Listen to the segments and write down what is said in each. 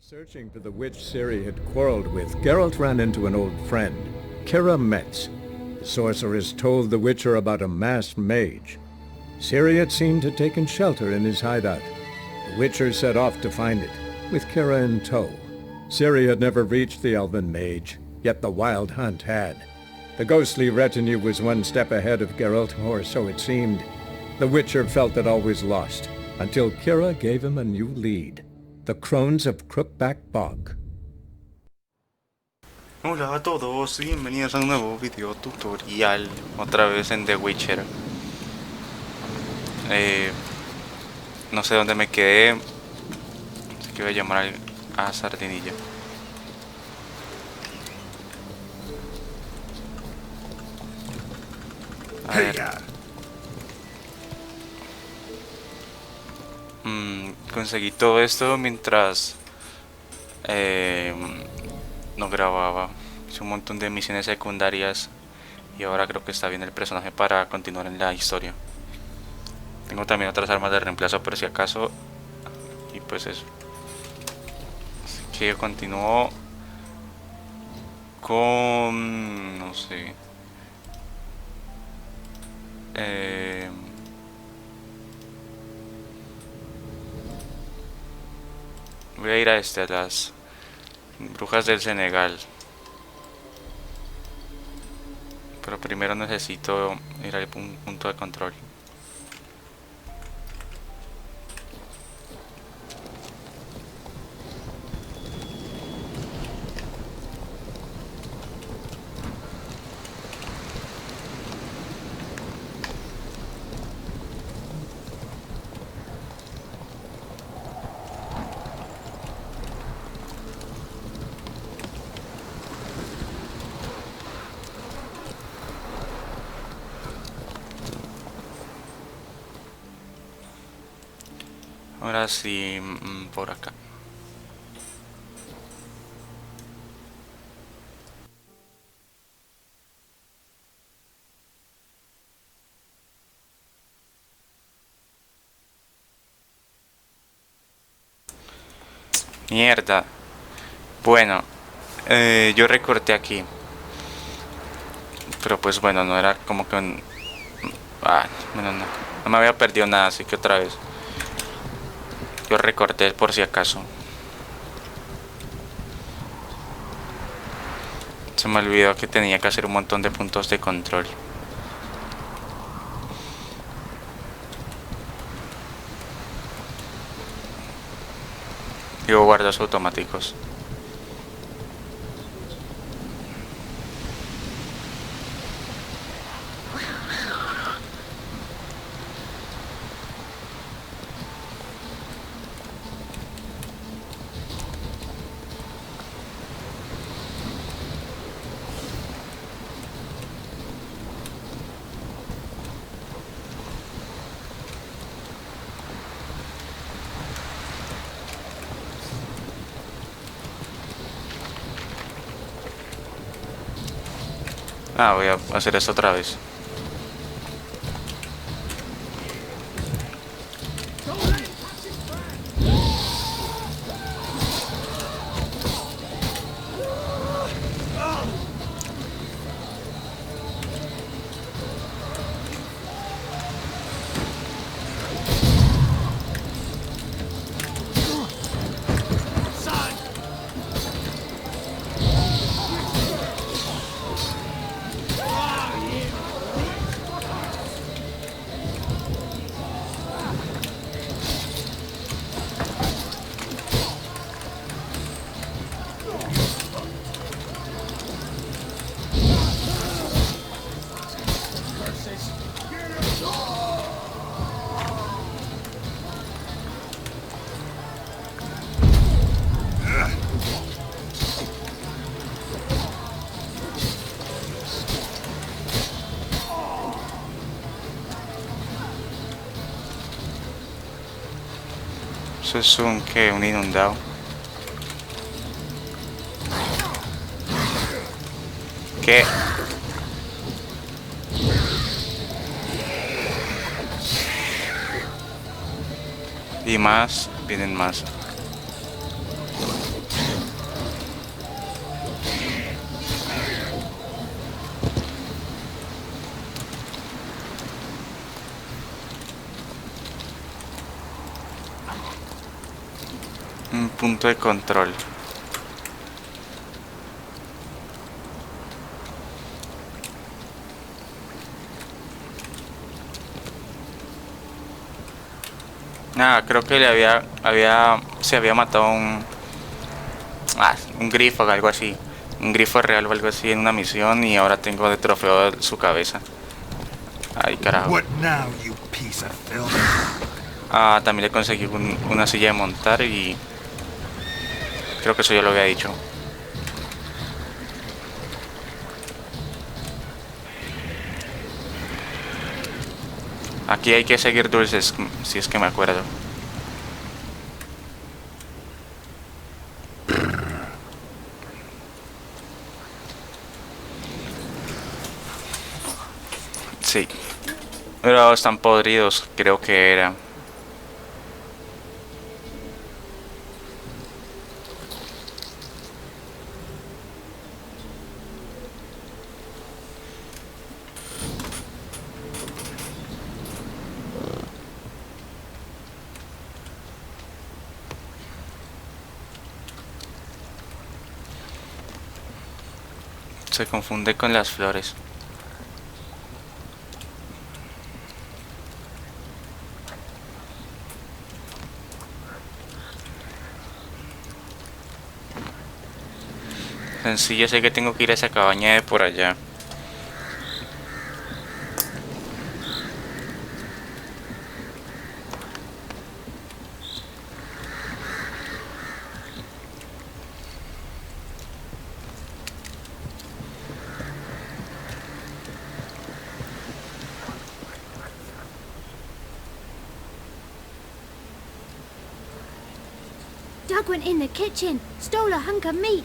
Searching for the witch Ciri had quarreled with, Geralt ran into an old friend, Kira Metz. The sorceress told the Witcher about a masked mage. Ciri had seemed to have taken shelter in his hideout. The Witcher set off to find it, with Kira in tow. Ciri had never reached the elven mage, yet the wild hunt had. The ghostly retinue was one step ahead of Geralt, or so it seemed. The Witcher felt it always lost, until Kira gave him a new lead. The Crones of Crookback Bog. Hola a todos y bienvenidos a un nuevo video tutorial, otra vez en The Witcher. No sé dónde me quedé, así que voy a llamar a Sardinilla. A ver. Conseguí todo esto mientras no grababa. Hice un montón de misiones secundarias y ahora creo que está bien el personaje para continuar en la historia. Tengo también otras armas de reemplazo por si acaso. Y pues eso. Así que continúo con... no sé. Voy a ir a las brujas del Cenegal. Pero primero necesito ir al punto de control. Ahora sí, por acá. Mierda. Bueno, yo recorté aquí. Pero pues bueno, no era como que un... bueno, no me había perdido nada, así que otra vez. Yo recorté por si acaso. Se me olvidó que tenía que hacer un montón de puntos de control. Digo, guardas automáticos. Voy a hacer esto otra vez. Eso es un inundado. ¿Qué? Y más, vienen más. Un punto de control. Ah, creo que se había matado un grifo o algo así. Un grifo real o algo así en una misión y ahora tengo de trofeo su cabeza. Ay, carajo. What now, you piece of filth? Ah, también le conseguí una silla de montar y creo que eso ya lo había dicho. Aquí hay que seguir dulces, si es que me acuerdo. Sí. Pero están podridos, creo que era. Se confunde con las flores. Sí, yo sé que tengo que ir a esa cabaña de por allá. Doug went in the kitchen, stole a hunk of meat.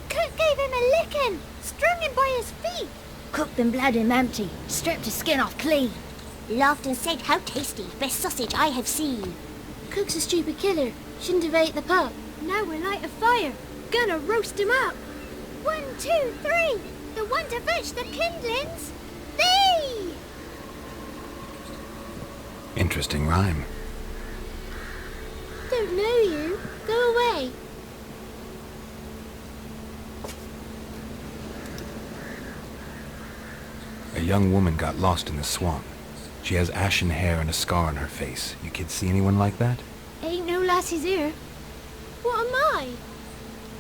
Cook gave him a licking, strung him by his feet. Cooked and bled him empty, stripped his skin off clean. Laughed and said, "How tasty, best sausage I have seen." Cook's a stupid killer, shouldn't have ate the pup. Now we'll light a fire, gonna roast him up. 1, 2, 3, the one to fetch the kindlings, thee! Interesting rhyme. Don't know you, go away. A young woman got lost in the swamp. She has ashen hair and a scar on her face. You kids see anyone like that? Ain't no lassies here. What am I?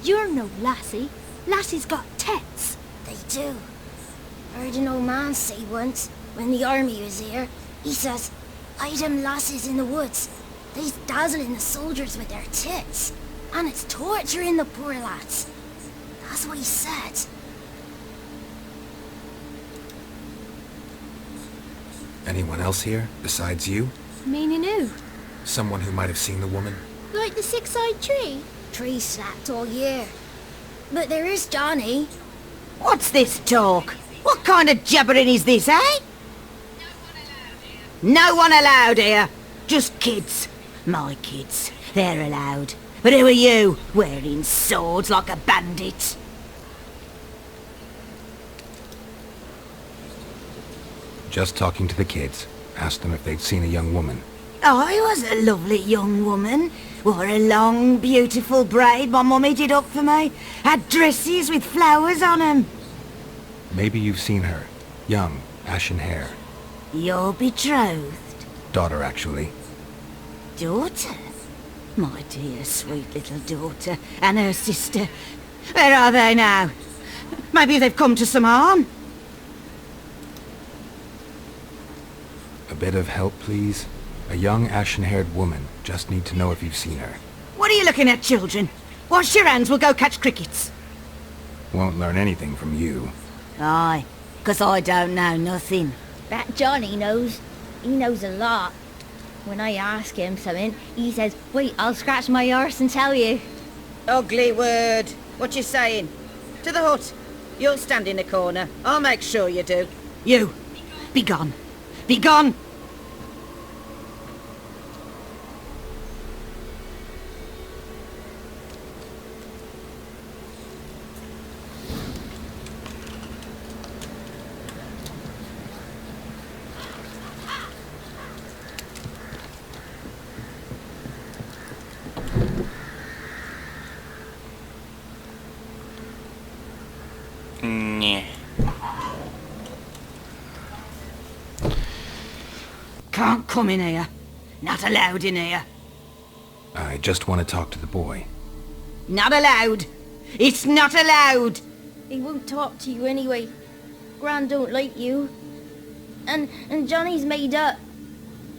You're no lassie. Lassies got tets. They do. Heard an old man say once, when the army was here, he says, "I them lasses in the woods. They's dazzling the soldiers with their tits, and it's torturing the poor lads." That's what he said. Anyone else here, besides you? Meaning who? Someone who might have seen the woman? Like the six-eyed tree? Tree slapped all year. But there is Johnny. What's this talk? What kind of jabbering is this, eh? No one allowed here. Just kids. My kids. They're allowed. But who are you, wearing swords like a bandit? Just talking to the kids. Asked them if they'd seen a young woman. I was a lovely young woman. Wore a long, beautiful braid my mummy did up for me. Had dresses with flowers on 'em. Maybe you've seen her. Young, ashen hair. You're betrothed? Daughter, actually. Daughter? My dear, sweet little daughter. And her sister. Where are they now? Maybe they've come to some harm? A bit of help, please? A young, ashen-haired woman. Just need to know if you've seen her. What are you looking at, children? Wash your hands, we'll go catch crickets. Won't learn anything from you. Aye, 'cause I don't know nothing. That Johnny knows. He knows a lot. When I ask him something, he says, "Wait, I'll scratch my arse and tell you." Ugly word. What you saying? To the hut. You'll stand in the corner. I'll make sure you do. You, be gone. Be gone! come in here. Not allowed in here. I just want to talk to the boy. Not allowed. It's not allowed. He won't talk to you anyway. Gran don't like you. And Johnny's made up.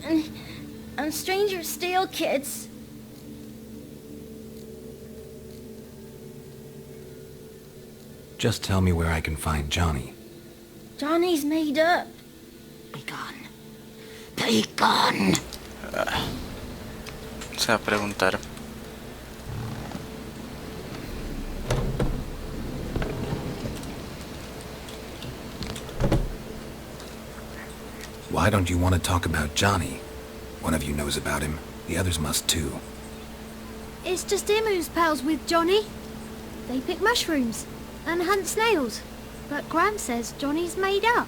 And strangers steal kids. Just tell me where I can find Johnny. Johnny's made up. Be gone. Be gone. Se va a preguntar. Why don't you want to talk about Johnny? One of you knows about him. The others must too. It's just him who's pals with Johnny. They pick mushrooms and hunt snails. But Gran says Johnny's made up.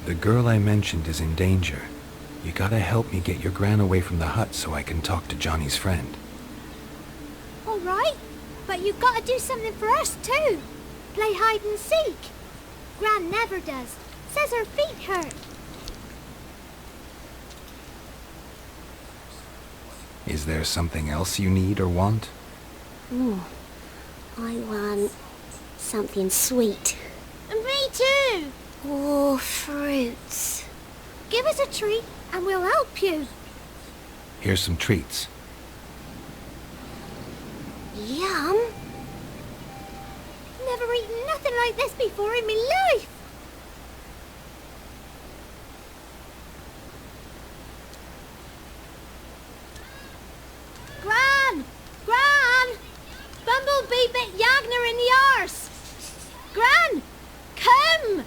The girl I mentioned is in danger. You gotta help me get your gran away from the hut so I can talk to Johnny's friend. All right, but you've got to do something for us too. Play hide and seek. Gran never does. Says her feet hurt. Is there something else you need or want? I want something sweet. And me too. Oh, fruits. Give us a treat and we'll help you. Here's some treats. Yum. Never eaten nothing like this before in my life. Gran! Gran! Bumblebee bit Yagner in the arse. Gran! Come!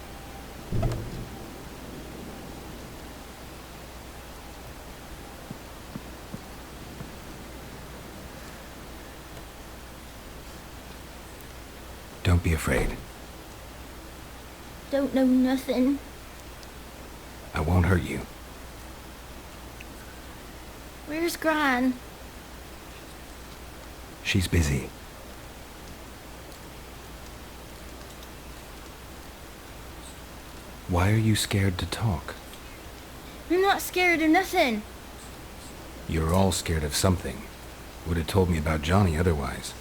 Don't be afraid. Don't know nothing. I won't hurt you. Where's Gran? She's busy. Why are you scared to talk? I'm not scared of nothing. You're all scared of something. Would have told me about Johnny otherwise.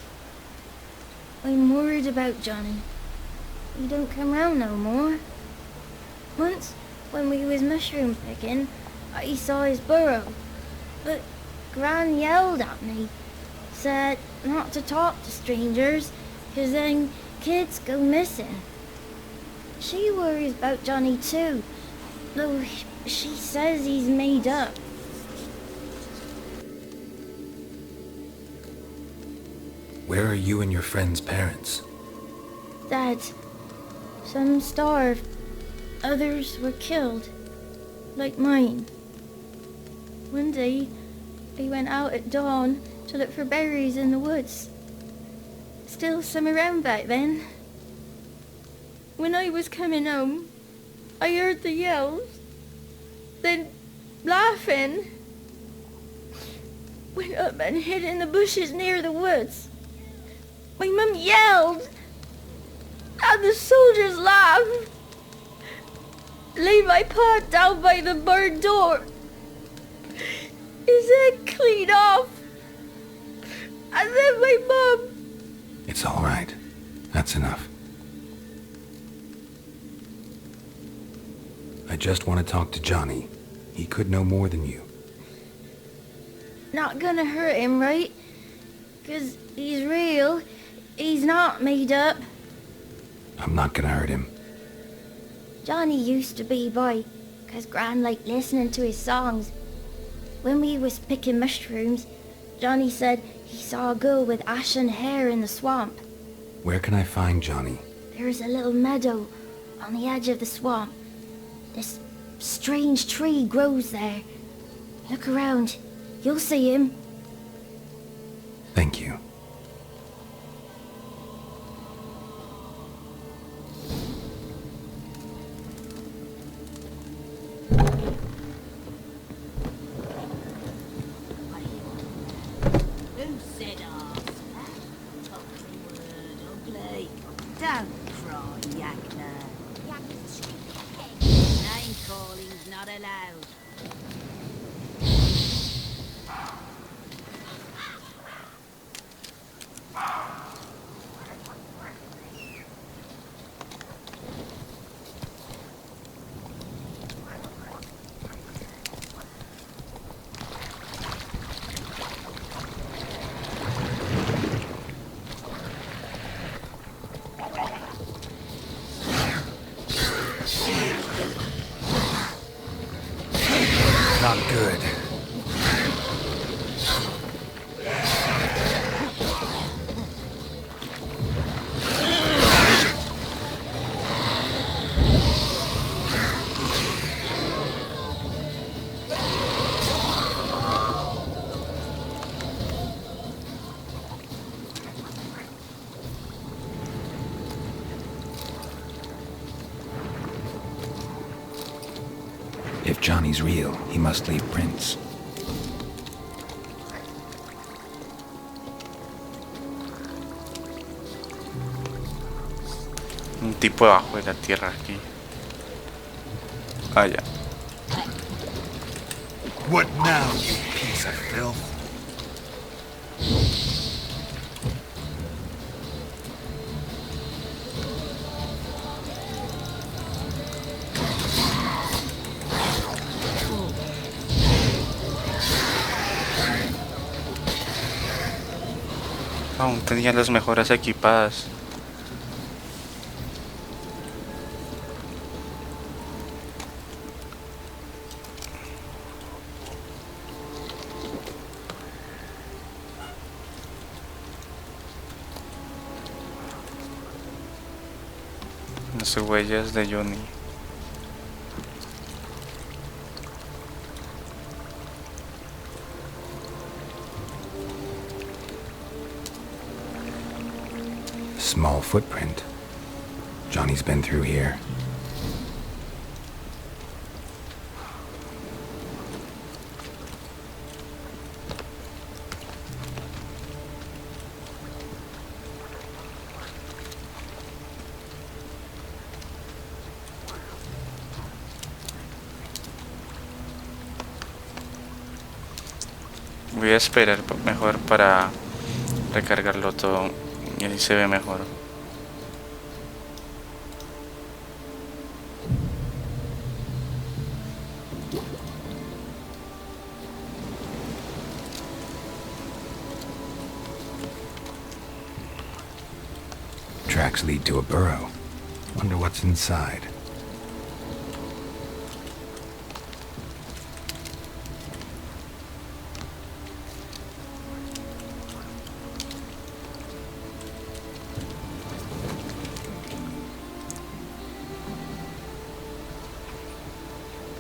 I'm worried about Johnny. He don't come round no more. Once, when we was mushroom picking, I saw his burrow. But Gran yelled at me. Said not to talk to strangers, 'cause then kids go missing. She worries about Johnny too, though she says he's made up. Where are you and your friend's parents? Dad, some starved, others were killed, like mine. One day, I went out at dawn to look for berries in the woods. Still some around back then. When I was coming home, I heard the yells, then laughing. Went up and hid in the bushes near the woods. My mum yelled, and the soldiers laughed. Laid my pa down by the barn door. His head clean off. And then my mum. It's all right. That's enough. I just want to talk to Johnny. He could know more than you. Not gonna hurt him, right? 'Cause he's real. He's not made up. I'm not gonna hurt him. Johnny used to be by, 'cause Gran liked listening to his songs. When we was picking mushrooms, Johnny said he saw a girl with ashen hair in the swamp. Where can I find Johnny? There's a little meadow on the edge of the swamp. This strange tree grows there. Look around. You'll see him. Thank you. Who said ours? Talk the word. Visitors not allowed. Not good. If Johnny's real, he must leave prints. Un tipo debajo de la tierra aquí. Ah, ya. What now, you piece of filth? Aún tenía las mejoras equipadas. Las huellas de Johnny. Small footprint. Johnny's been through here. Voy a esperar mejor para recargarlo todo y así se ve mejor. Tracks lead to a burrow. Wonder what's inside.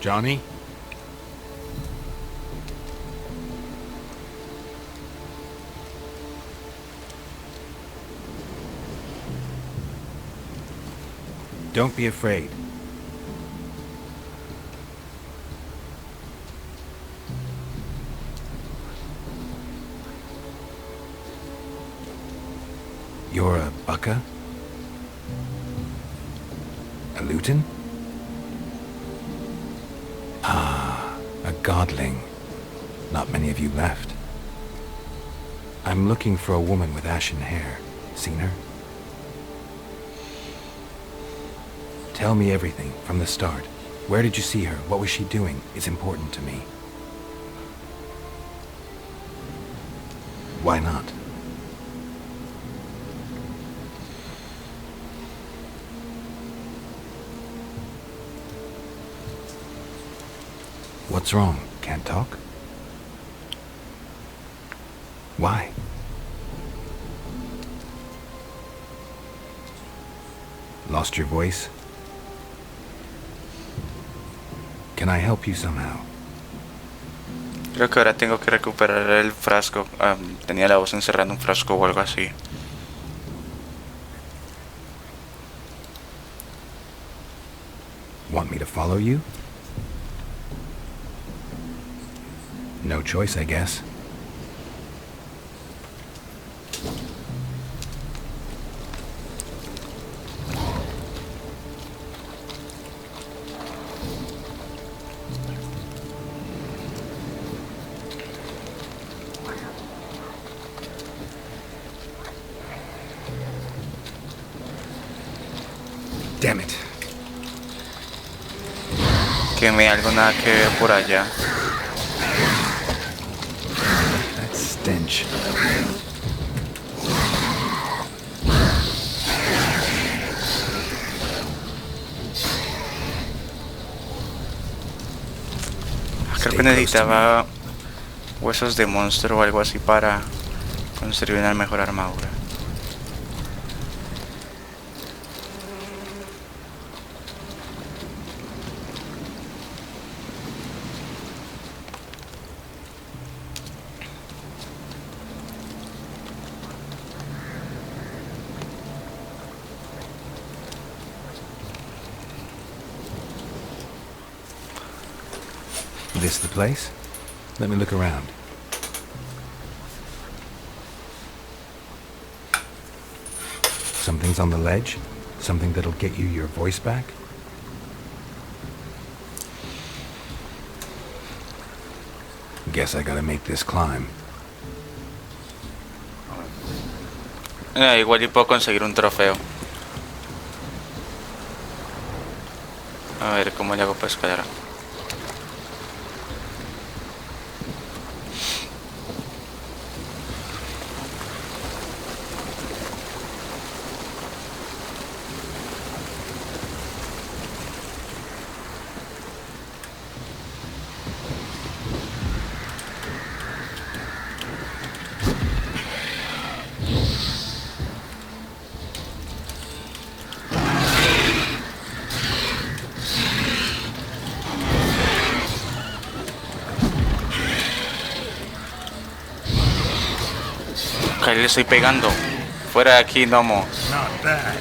Johnny? Don't be afraid. You're a Bucka? A Luton? Ah, a godling. Not many of you left. I'm looking for a woman with ashen hair. Seen her? Tell me everything, from the start. Where did you see her? What was she doing? It's important to me. Why not? What's wrong? Can't talk? Why? Lost your voice? Can I help you somehow? Creo que ahora tengo que recuperar el frasco. Tenía la voz encerrada en un frasco o algo así. Want me to follow you? No choice, I guess. Damn it. Que me algo nada que ver por allá. That stench. Creo que necesitaba huesos de monstruo o algo así para construir una mejor armadura. This the place? Let me look around. Something's on the ledge? Something that'll get you your voice back? Guess I gotta make this climb. Igual y puedo conseguir un trofeo. A ver cómo le hago para escalar. Que le estoy pegando. Fuera de aquí, Nomo. Not bad.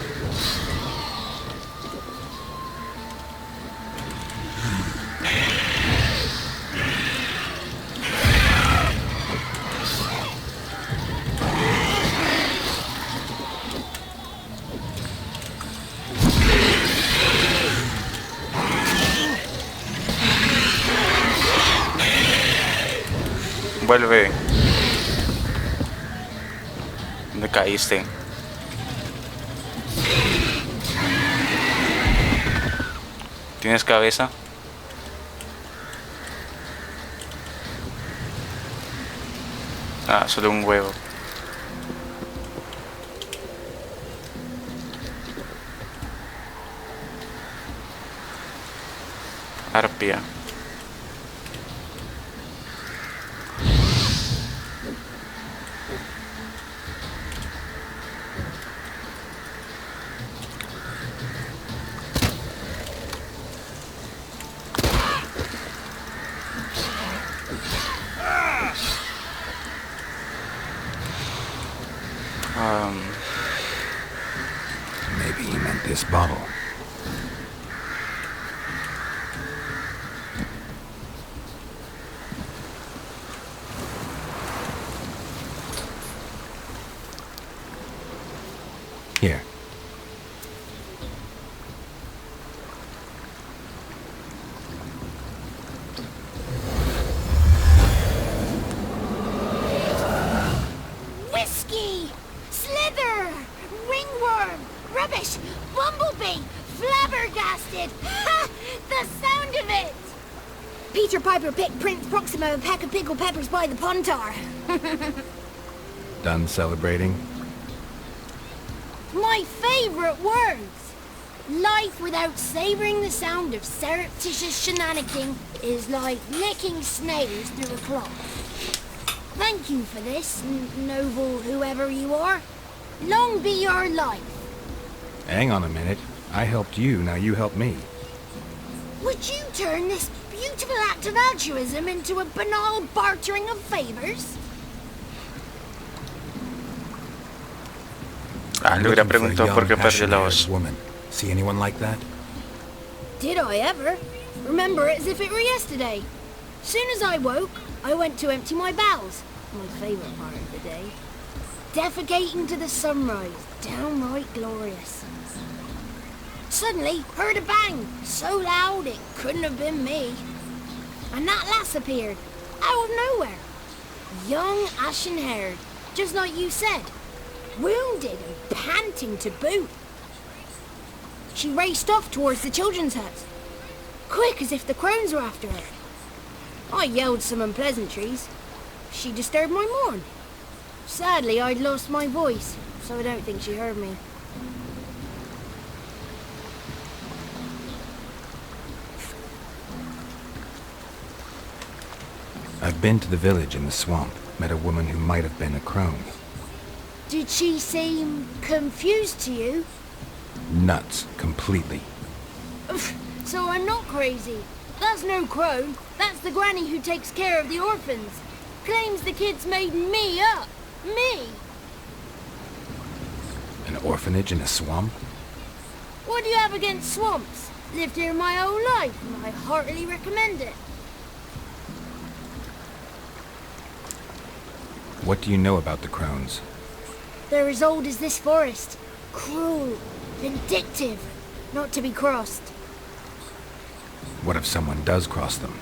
Vuelve. ¿Dónde caíste? ¿Tienes cabeza? Ah, solo un huevo. Arpia. Maybe he meant this bottle. Here. Whiskey! Slither! Ringworm! Rubbish! Bumblebee! Flabbergasted! Ha! The sound of it! Peter Piper picked Prince Proximo a pack of pickled peppers by the pontar. Done celebrating? My favourite words! Life without savouring the sound of surreptitious shenanigans is like licking snails through a cloth. Thank you for this, noble whoever you are. Long be your life. Hang on a minute. I helped you, now you help me. Would you turn this beautiful act of altruism into a banal bartering of favours? Ah, le hubiera preguntado por qué perdió la voz. Woman. See anyone like that? Did I ever? Remember it as if it were yesterday. Soon as I woke, I went to empty my bowels. My favourite part of the day. Defecating to the sunrise. Downright glorious. Suddenly, heard a bang. So loud it couldn't have been me. And that lass appeared. Out of nowhere. Young, ashen-haired. Just like you said. Wounded and panting to boot. She raced off towards the children's hut, quick as if the crones were after her. I yelled some unpleasantries. She disturbed my morn. Sadly, I'd lost my voice, so I don't think she heard me. I've been to the village in the swamp, met a woman who might have been a crone. Did she seem confused to you? Nuts, completely. So I'm not crazy. That's no crone. That's the granny who takes care of the orphans. Claims the kids made me up. Me! An orphanage in a swamp? What do you have against swamps? Lived here my whole life, and I heartily recommend it. What do you know about the crones? They're as old as this forest. Cruel, vindictive, not to be crossed. What if someone does cross them?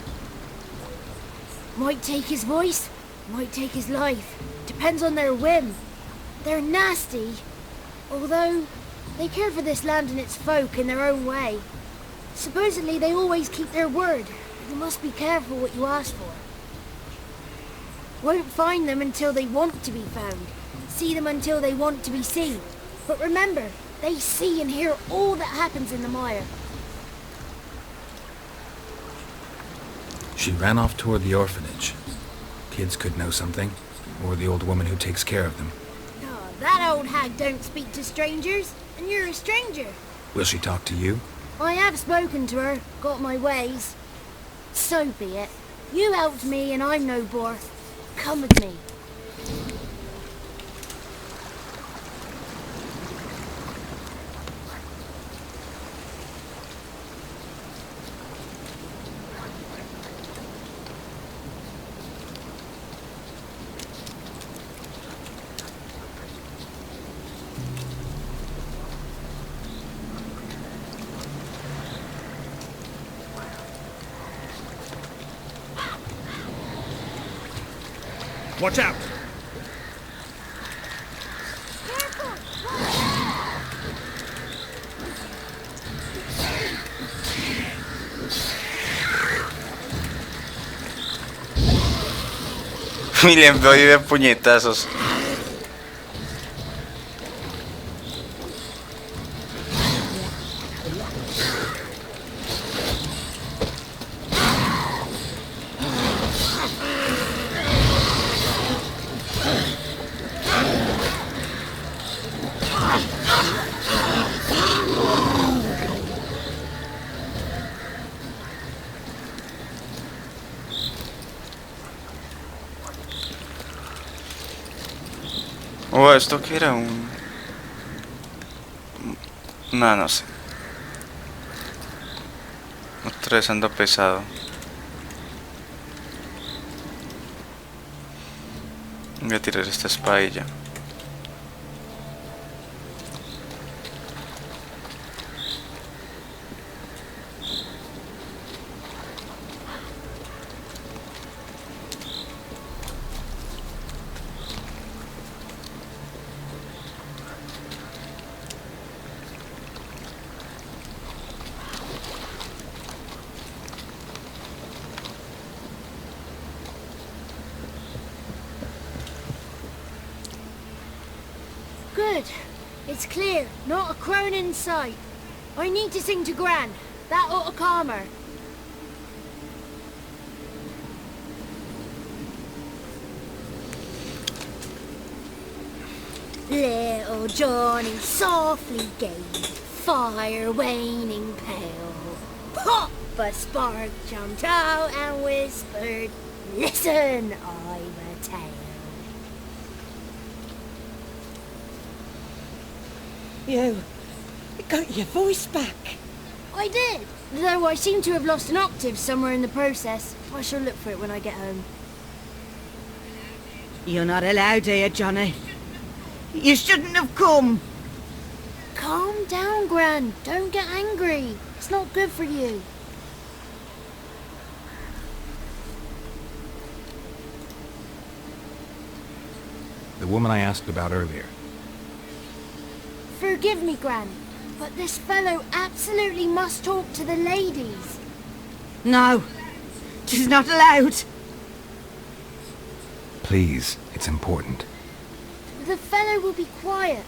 Might take his voice, might take his life. Depends on their whim. They're nasty, although they care for this land and its folk in their own way. Supposedly they always keep their word, but you must be careful what you ask for. Won't find them until they want to be found. See them until they want to be seen. But remember, they see and hear all that happens in the mire. She ran off toward the orphanage. Kids could know something, or the old woman who takes care of them. No, that old hag don't speak to strangers, and you're a stranger. Will she talk to you? I have spoken to her, got my ways. So be it. You helped me and I'm no bore. Come with me. Watch out! Y le envió de puñetazos. Oh, esto que era un... No, no sé. Otra vez ando pesado. Voy a tirar esta espada y ya. Good. It's clear. Not a crone in sight. I need to sing to Gran. That ought to calm her. Little Johnny softly gave fire waning pale. Pop! A spark jumped out and whispered, "Listen, I've a tale." You got your voice back. I did, though I seem to have lost an octave somewhere in the process. I shall look for it when I get home. You're not allowed here, Johnny. You shouldn't have come. Calm down, Gran. Don't get angry. It's not good for you. The woman I asked about earlier. Forgive me, Gran. But this fellow absolutely must talk to the ladies. No, 'tis not allowed. Please, it's important. The fellow will be quiet.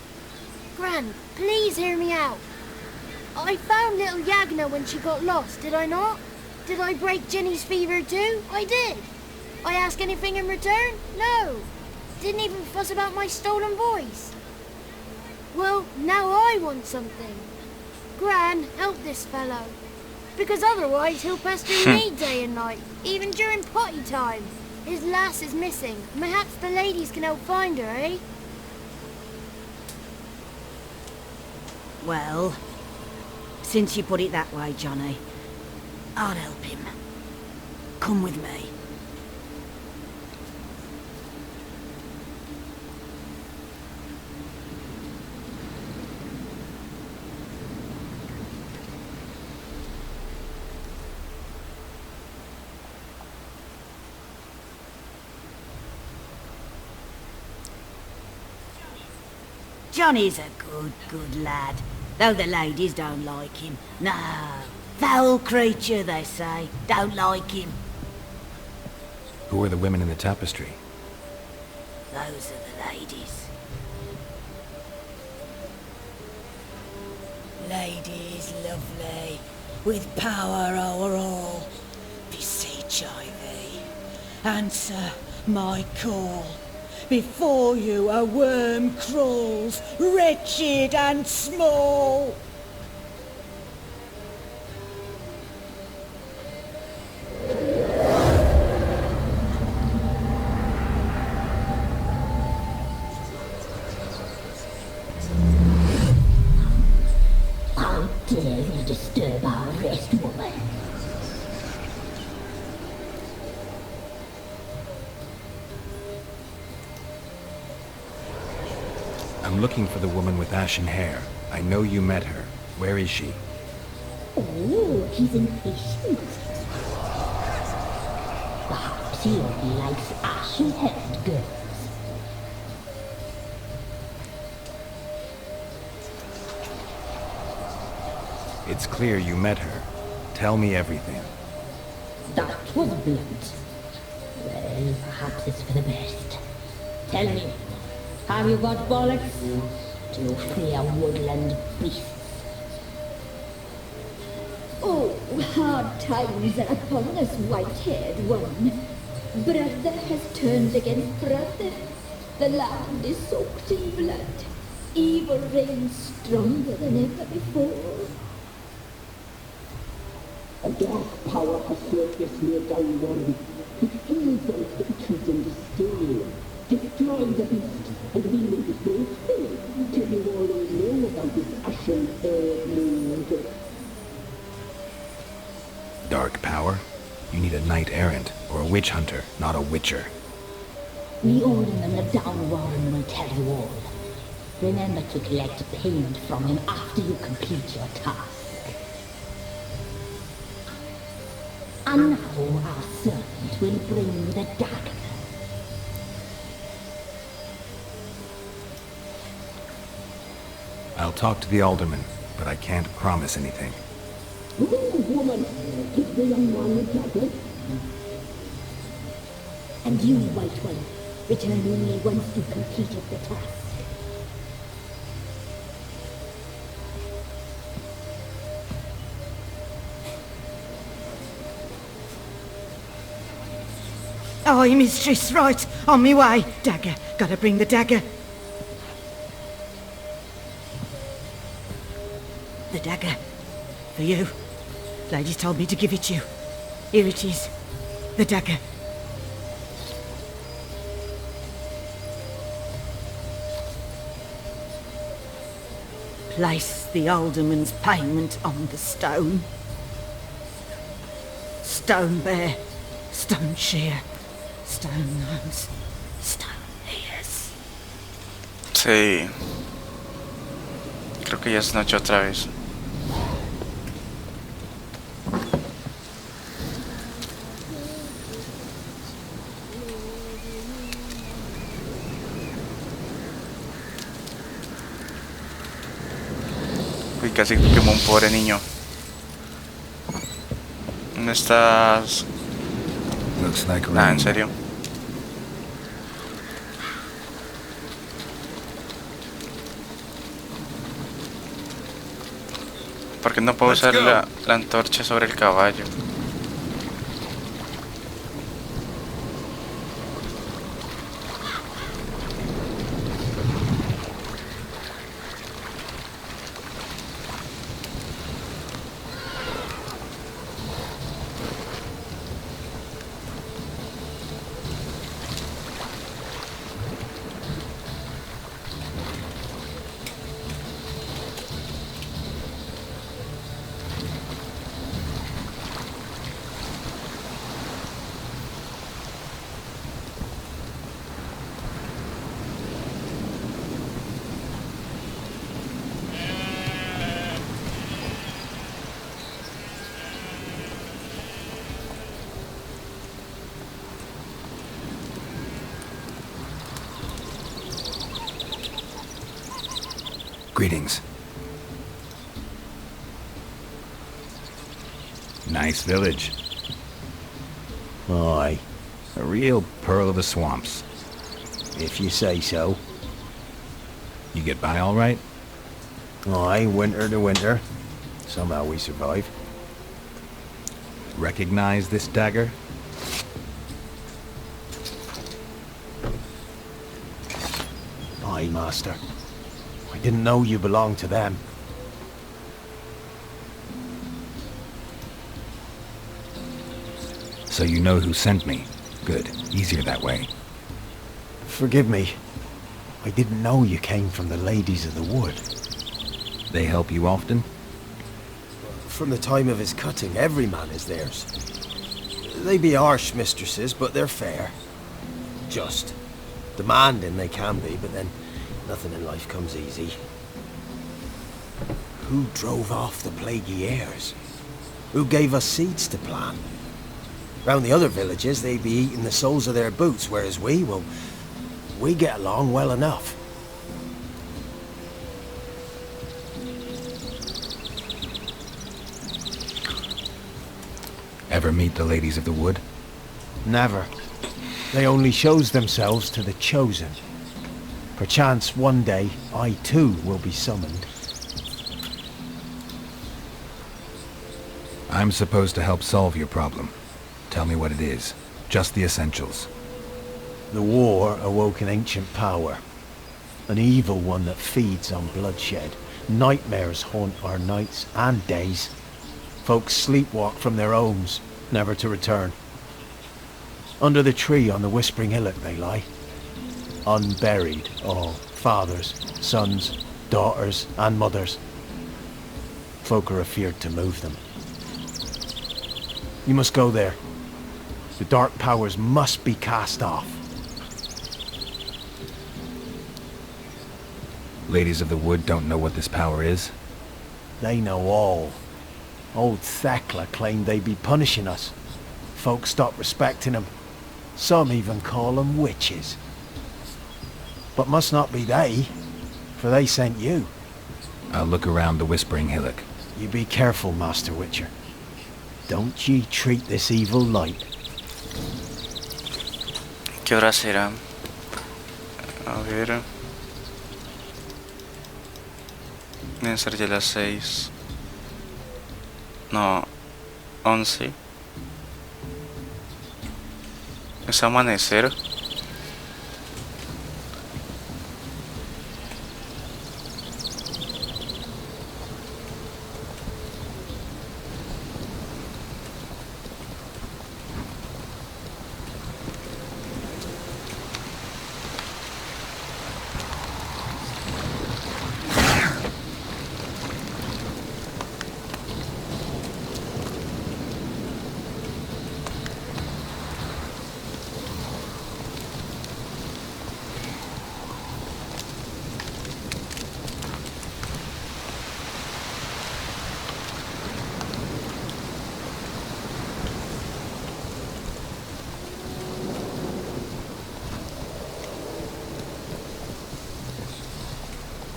Gran, please hear me out. I found little Yagna when she got lost, did I not? Did I break Ginny's fever too? I did. I ask anything in return? No. Didn't even fuss about my stolen voice. Well, now I want something. Gran, help this fellow. Because otherwise he'll pester me day and night, even during potty time. His lass is missing. Perhaps the ladies can help find her, eh? Well, since you put it that way, Johnny, I'll help him. Come with me. Johnny's a good lad, though the ladies don't like him. No, foul creature, they say. Don't like him. Who are the women in the tapestry? Those are the ladies. Ladies lovely, with power o'er all. Beseech I thee, answer my call. Before you a worm crawls, wretched and small. How dare you disturb our rest, woman? I'm looking for the woman with ashen hair. I know you met her. Where is she? Oh, he's impatient. Perhaps he only likes ashen-haired girls. It's clear you met her. Tell me everything. That was blunt. Well, perhaps it's for the best. Tell me, have you got bollocks? Do you fear woodland beasts? Oh, hard times are upon us, white-haired one. Brother has turned against brother. The land is soaked in blood. Evil reigns stronger than ever before. A dark power has surfaced near downward. It feeds on hatred and disdain. Destroy the beast, and we may be faithful. Tell you all we know about this ashen-haired lord. Dark power? You need a knight-errant or a witch hunter, not a witcher. The alderman of Downwarren will tell you all. Remember to collect payment from him after you complete your task. And now our servant will bring the dagger. I'll talk to the alderman, but I can't promise anything. Ooh, woman, give the young man the dagger. And you, white one, return only once you've completed the task. Aye, mistress, right. On me way. Dagger. Gotta bring the dagger. The dagger. For you. Lady told me to give it you. Here it is. The dagger. Place the alderman's payment on the stone. Stone bear. Stone shear. Stone nose. Stone ears. Sí. Creo que ya es noche otra vez. Uy, casi como un pobre niño. ¿Dónde estás? Looks like Ah, rain. ¿en serio? ¿Por qué no puedo usar la antorcha sobre el caballo? Greetings. Nice village. Aye, A real pearl of the swamps. if you say so. You get by all right? Aye, winter to winter. Somehow we survive. Recognize this dagger? Aye, master. I didn't know you belonged to them. So you know who sent me. Good. Easier that way. Forgive me. I didn't know you came from the Ladies of the Wood. They help you often? From the time of his cutting, every man is theirs. They be harsh mistresses, but they're fair. Just. Demanding they can be, but then nothing in life comes easy. Who drove off the plaguey heirs? Who gave us seeds to plant? Round the other villages, they be eating the soles of their boots, whereas we get along well enough. Ever meet the Ladies of the Wood? Never. They only shows themselves to the chosen. Perchance one day, I too will be summoned. I'm supposed to help solve your problem. Tell me what it is. Just the essentials. The war awoke an ancient power. An evil one that feeds on bloodshed. Nightmares haunt our nights and days. Folks sleepwalk from their homes, never to return. Under the tree on the Whispering Hillock they lie. Unburied all, fathers, sons, daughters and mothers. Folk are afeard to move them. You must go there. The dark powers must be cast off. Ladies of the Wood don't know what this power is? They know all. Old Thekla claimed they'd be punishing us. Folk stopped respecting them. Some even call them witches. But must not be they, for they sent you. I'll look around the Whispering Hillock. You be careful, Master Witcher. Don't ye treat this evil light. ¿Qué hora será? A ver. Deben ser ya las 6. No, 11. Es amanecer.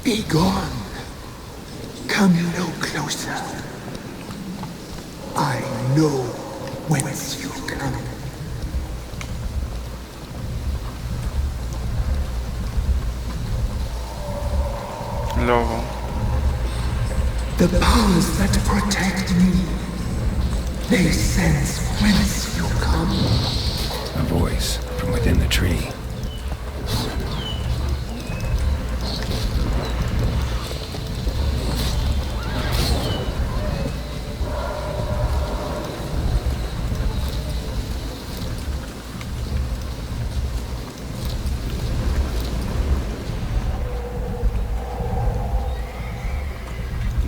Be gone. Come no closer. I know whence you come. Luego. The powers that protect me, they sense whence you come. A voice from within the tree.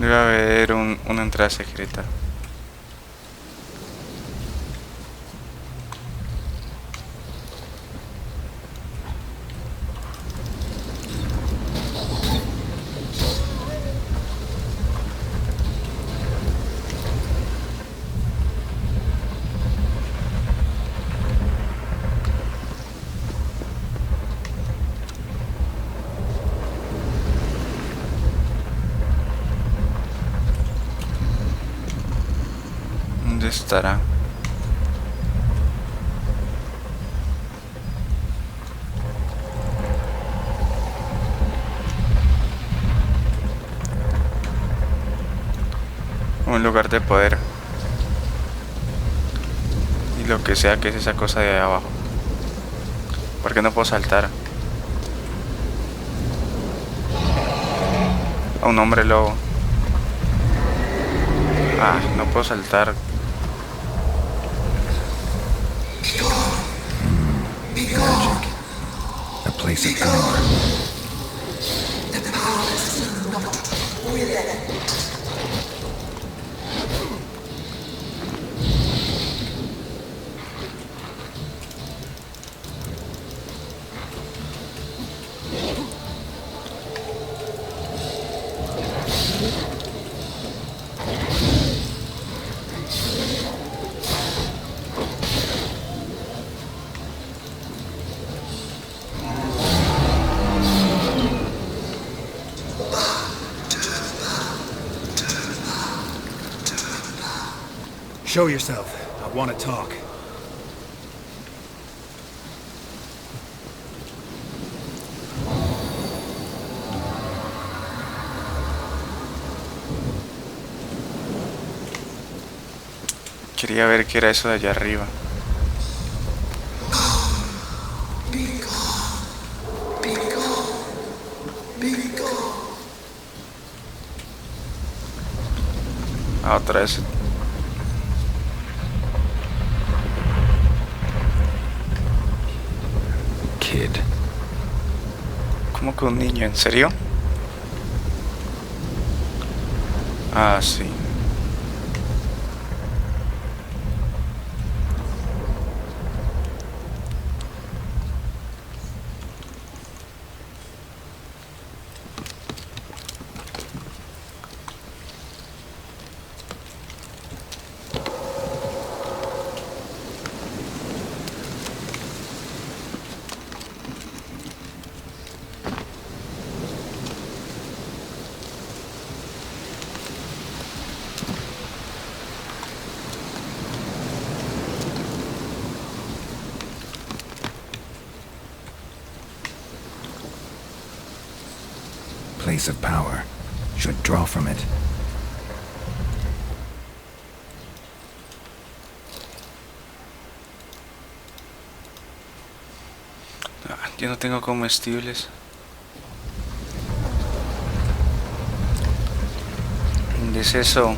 Debe haber una entrada secreta. ¿Dónde estará? Un lugar de poder. Y lo que sea que es esa cosa de ahí abajo. ¿Por qué no puedo saltar? A un hombre lobo. Ah, no puedo saltar. Magic. A place of power. The powers are not willing. Show yourself. I want to talk. Quería ver qué era eso de allá arriba. Ah, otra vez. Kid. ¿Cómo que un niño? ¿En serio? Ah, sí. Place of power. Should draw from it. Ah, yo no tengo comestibles. ¿Dónde es eso?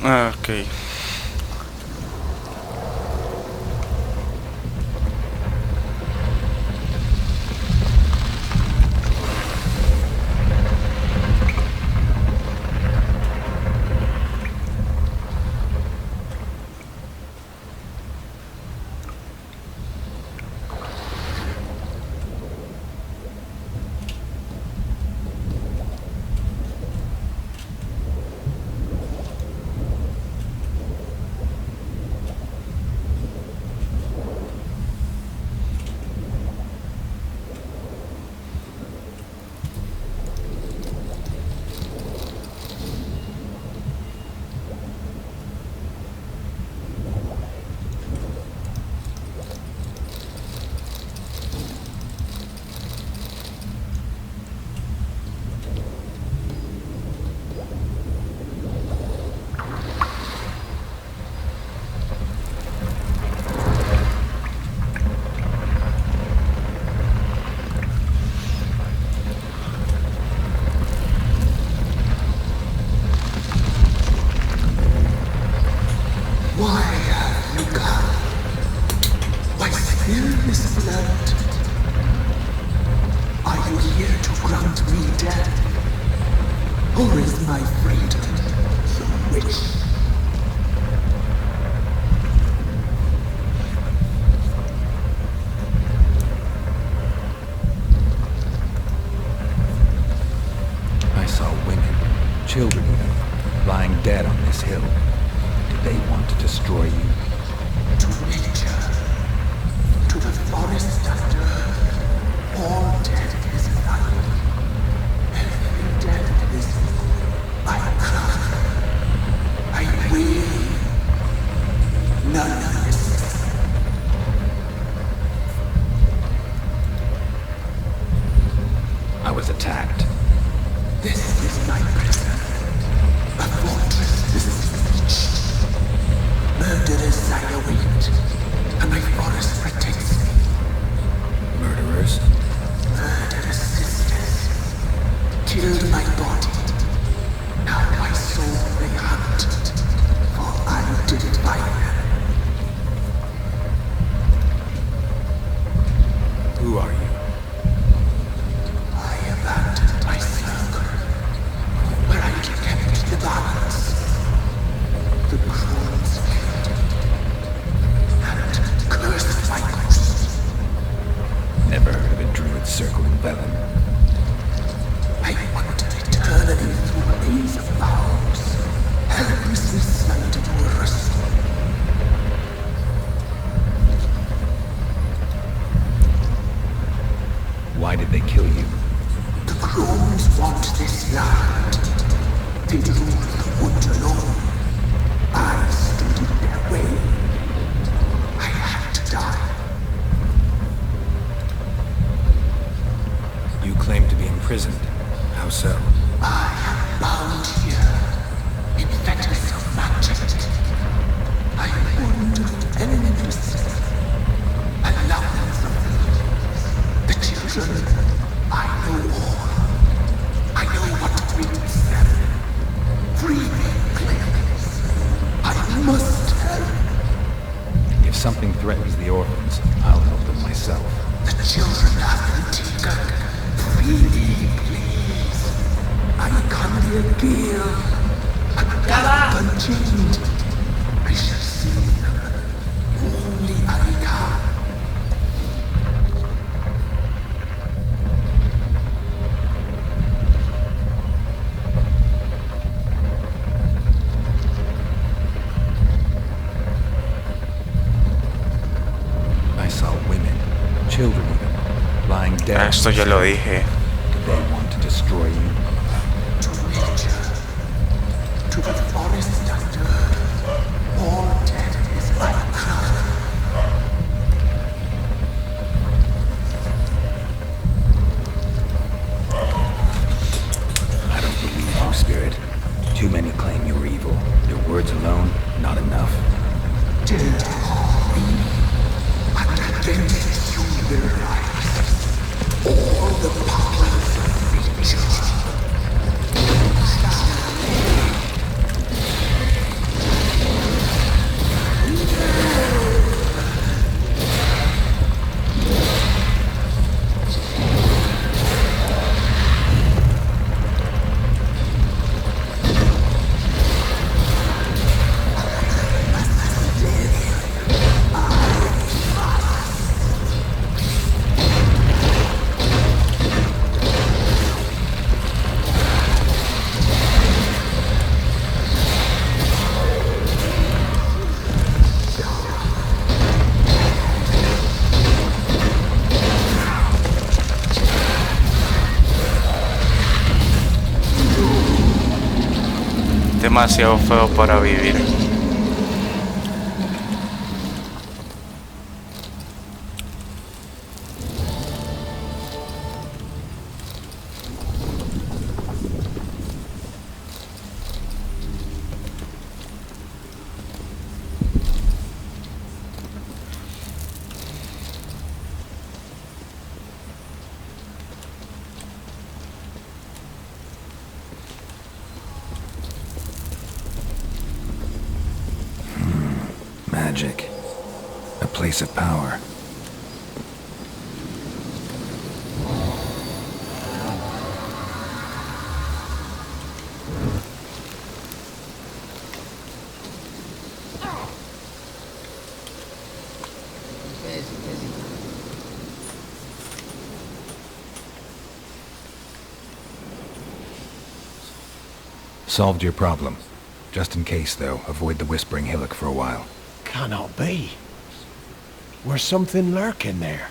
Ah, ok. Or is my freedom your wish? I saw women, children even, lying dead on this hill. Did they want to destroy you? To nature, to the forest under, all death is life. Every death is my crown. I will. None misses. I was attacked. This is my prison. A fortress besieged. Murderers I await, and my forest protects me. Murderers? Murderous sisters killed my body. Now my soul they hunt, for I didn't find them. Who are you? I abandoned my circle, where I kept the balance. The crows killed it, and cursed my ghost. Never heard of a druid circle in Velen. I wandered eternally through a maze of vows, helplessly slain to a rust. Why did they kill you? The crows want this land. They rule the wood alone. I stood in their way. I had to die. You claim to be imprisoned. How so? I am bound here, in fetters of magic. I wandered endlessly, allowing from the children. I know all. I know what awaits them. Free me, please. I must help. If something threatens the orphans, I'll help them myself. The children have been taken. Free me, please. I come here give. Unchained. I shall see them. Only I can. I saw women, children even, lying dead. Esto ya lo dije. Did they want to destroy you? To nature, to the forest under, all death is my crown. I don't believe you, Spirit. Too many claim you're evil. Your words alone, not enough. Dead are me, and against you will rise all the powers of nature. Demasiado feo para vivir. Magic. A place of power. Solved your problem. Just in case, though, avoid the Whispering Hillock for a while. Cannot be. Where's something lurking there?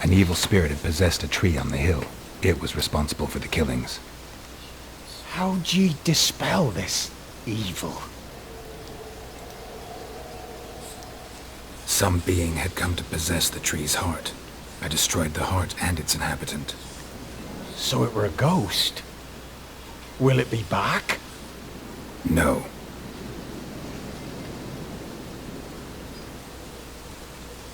An evil spirit had possessed a tree on the hill. It was responsible for the killings. How'd ye dispel this evil? Some being had come to possess the tree's heart. I destroyed the heart and its inhabitant. So it were a ghost? Will it be back? No.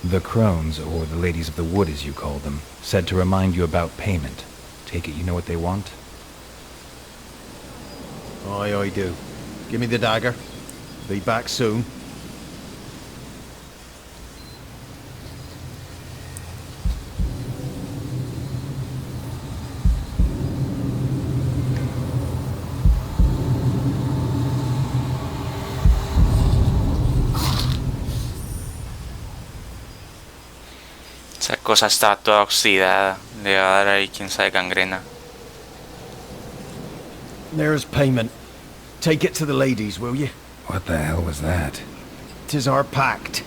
The crones, or the ladies of the wood as you call them, said to remind you about payment. Take it you know what they want? Aye, I do. Give me the dagger. Be back soon. Esa cosa está toda oxidada. Le va a dar ahí quién sabe gangrena. There's payment. Take it to the ladies, will you? What the hell was that? 'Tis our pact.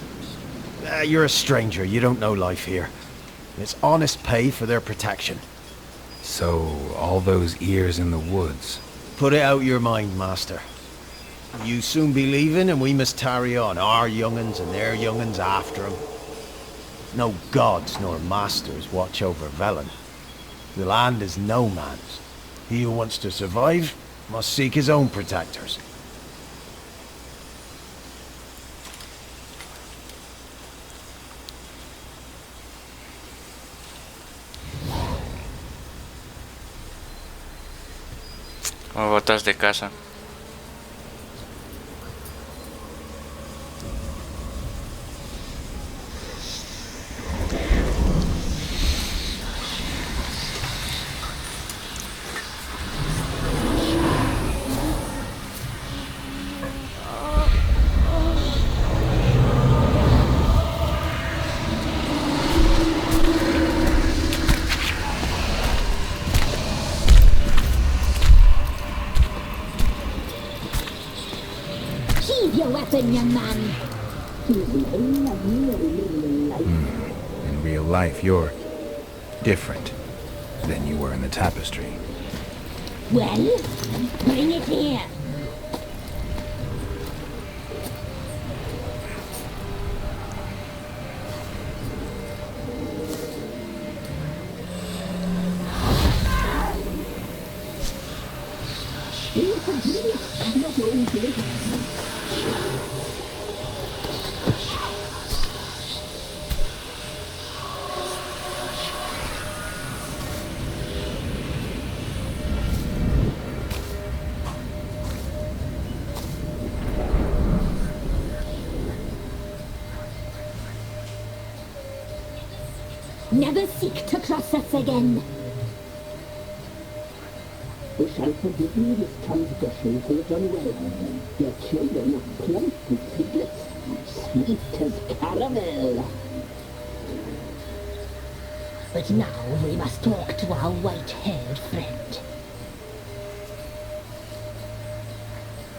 You're a stranger. You don't know life here. It's honest pay for their protection. So, all those ears in the woods. Put it out your mind, master. You soon be leaving and we must tarry on, our young'uns and their young'uns after 'em. No gods nor masters watch over Velen. The land is no man's. He who wants to survive must seek his own protectors. Como botas de casa. Sheathe your weapon, young man. In real life, you're different than you were in the tapestry. Well, bring it here. Never seek to cross us again. We shall forgive you this transgression for it done well. Your children are plump with piglets, sweet as caramel. But now we must talk to our white-haired friend.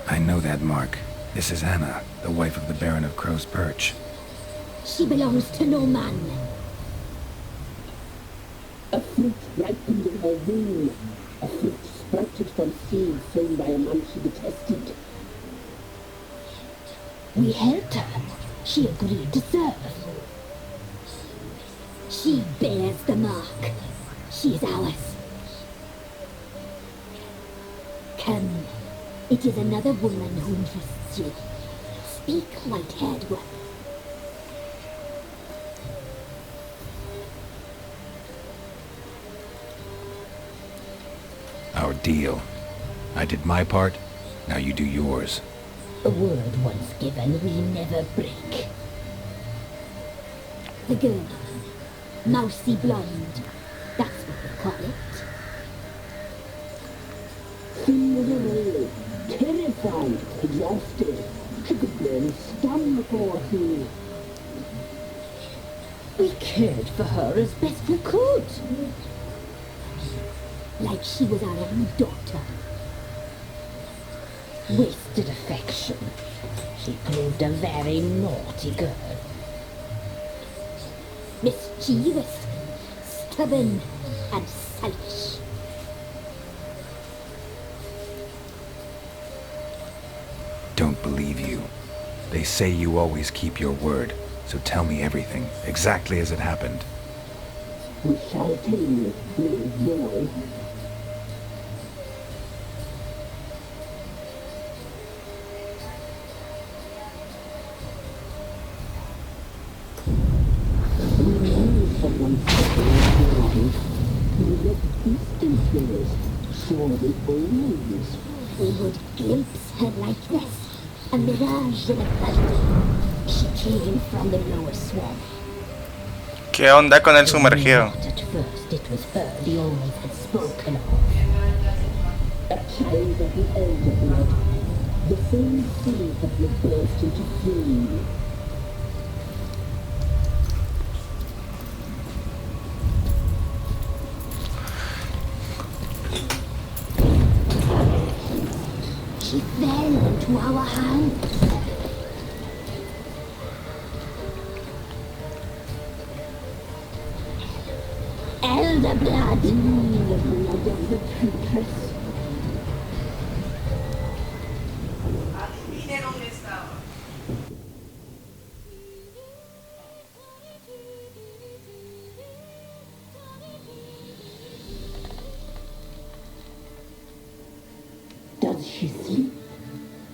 I know that mark. This is Anna, the wife of the Baron of Crow's Perch. She belongs to no man. A fruit ripened in her womb. A fruit sprouted from seed sown by a man she detested. We helped her. She agreed to serve. She bears the mark. She is ours. Come. It is another woman who interests you. Speak, white-haired one. Our deal. I did my part, now you do yours. A word once given, we never break. The girl. Mousy blonde. That's what we call it. Filled away, terrified, exhausted. She could barely stand before him. We cared for her as best we could. Like she was our own daughter. Wasted affection. She proved a very naughty girl. Mischievous, stubborn, and selfish. Don't believe you. They say you always keep your word, so tell me everything, exactly as it happened. We shall tell you, little boy. We knew someone who left distant hills, saw the omens. We would glimpse her like this. A mirage in a flood. She came from the lower swamp. ¿Qué onda con el sumergido? At first it was her the omens had spoken of. A child of the elder blood. The same seed that would burst into flame. She fell into our hands. Elder blood. The blood of the Princess. Does she sleep?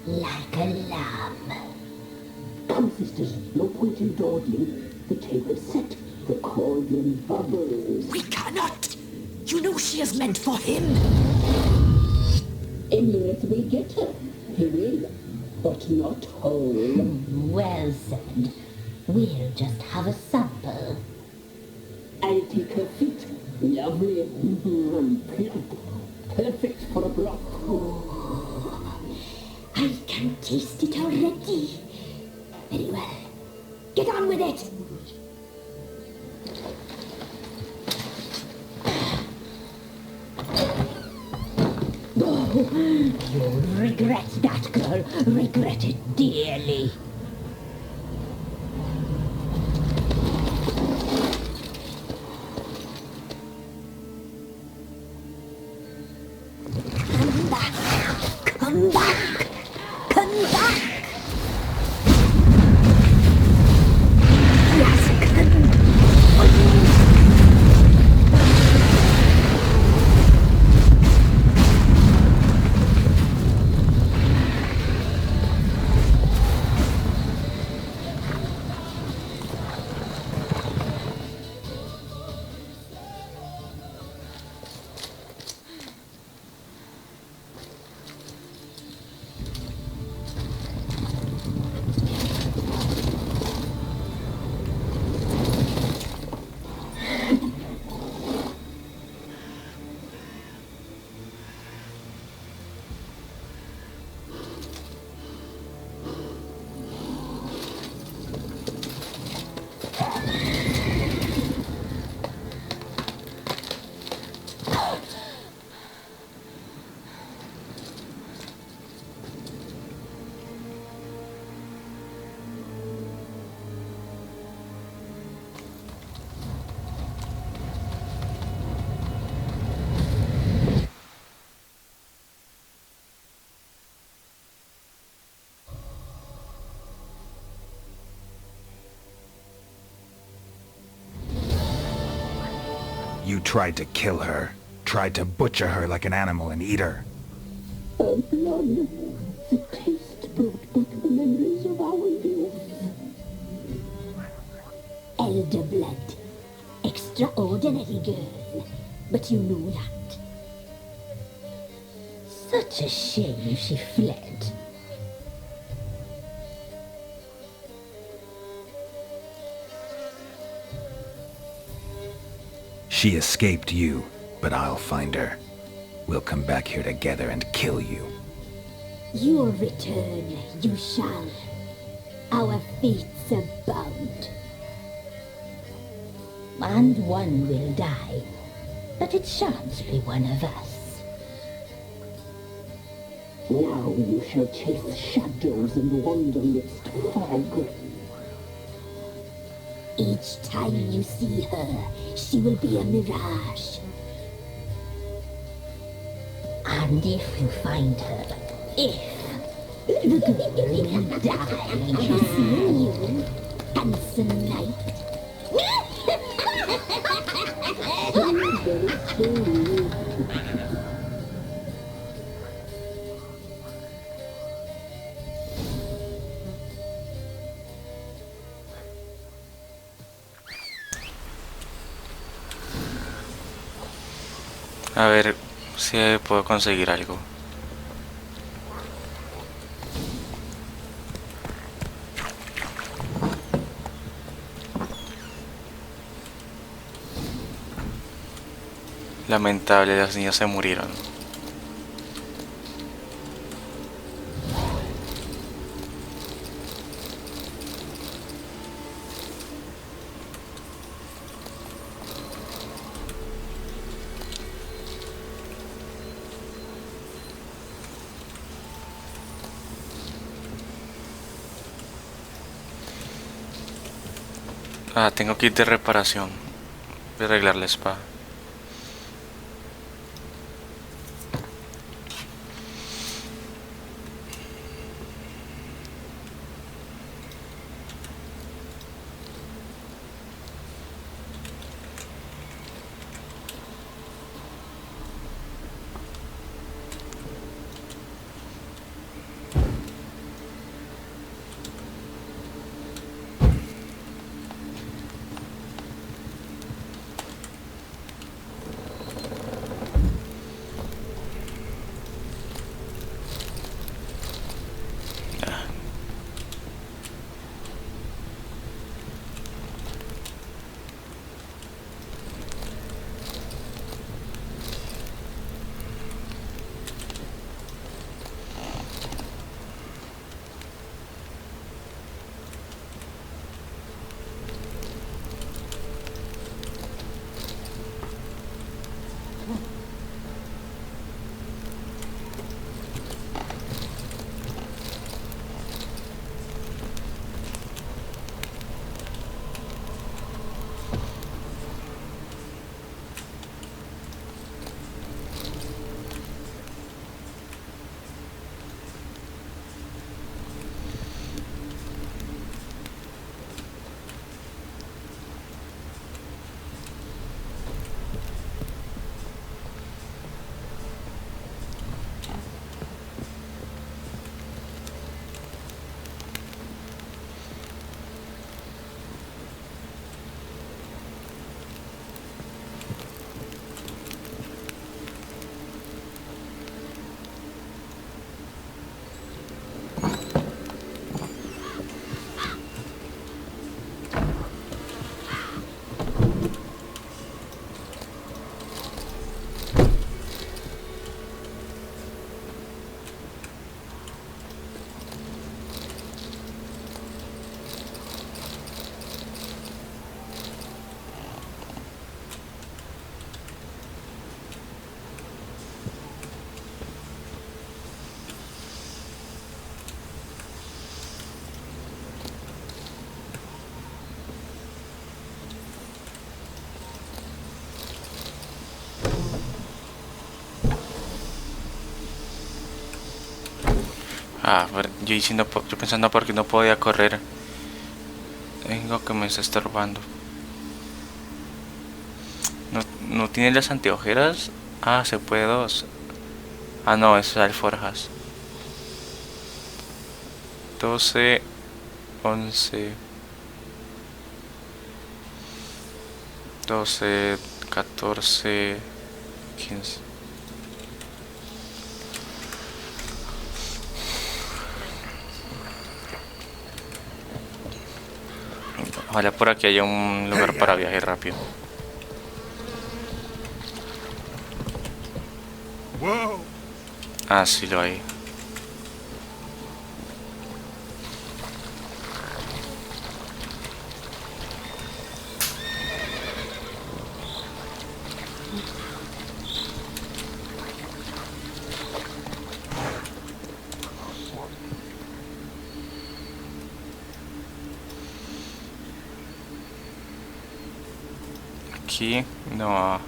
Like a lamb. Come, sisters, no point in dawdling. The table's set, the cauldron bubbles. We cannot! You know she is meant for him! Emirates will get her. He will, but not whole. Well said. We'll just have a sample. I'll take her feet. Lovely and plump. Perfect for a broth. I can taste it already. Very well. Get on with it. Oh, you'll regret that, girl. Regret it dearly. Come back. Come back. Come back. Yes, come. You tried to kill her. Tried to butcher her like an animal and eat her. Her blood. The taste brought back the memories of our youth. Elder blood. Extraordinary girl. But you know that. Such a shame she fled. She escaped you, but I'll find her. We'll come back here together and kill you. You'll return, you shall. Our fates are bound. and one will die. But it shan't be one of us. Now you shall chase shadows and wander midst fog. Each time you see her, she will be a mirage. And if you find her, the girl will die. Seeing you, handsome knight. A ver si puedo conseguir algo. Lamentable, las niñas se murieron. Ah, tengo kit de reparación. Voy a arreglar la espada. Ah, yo pensando porque no podía correr. Tengo que me está estorbando. No tiene las anteojeras. Ah, se puede dos. Ah, no, es alforjas. 12, 11, 12, 14, 15. Ojalá por aquí haya un lugar para viaje rápido. Ah, sí lo hay. aquí. No.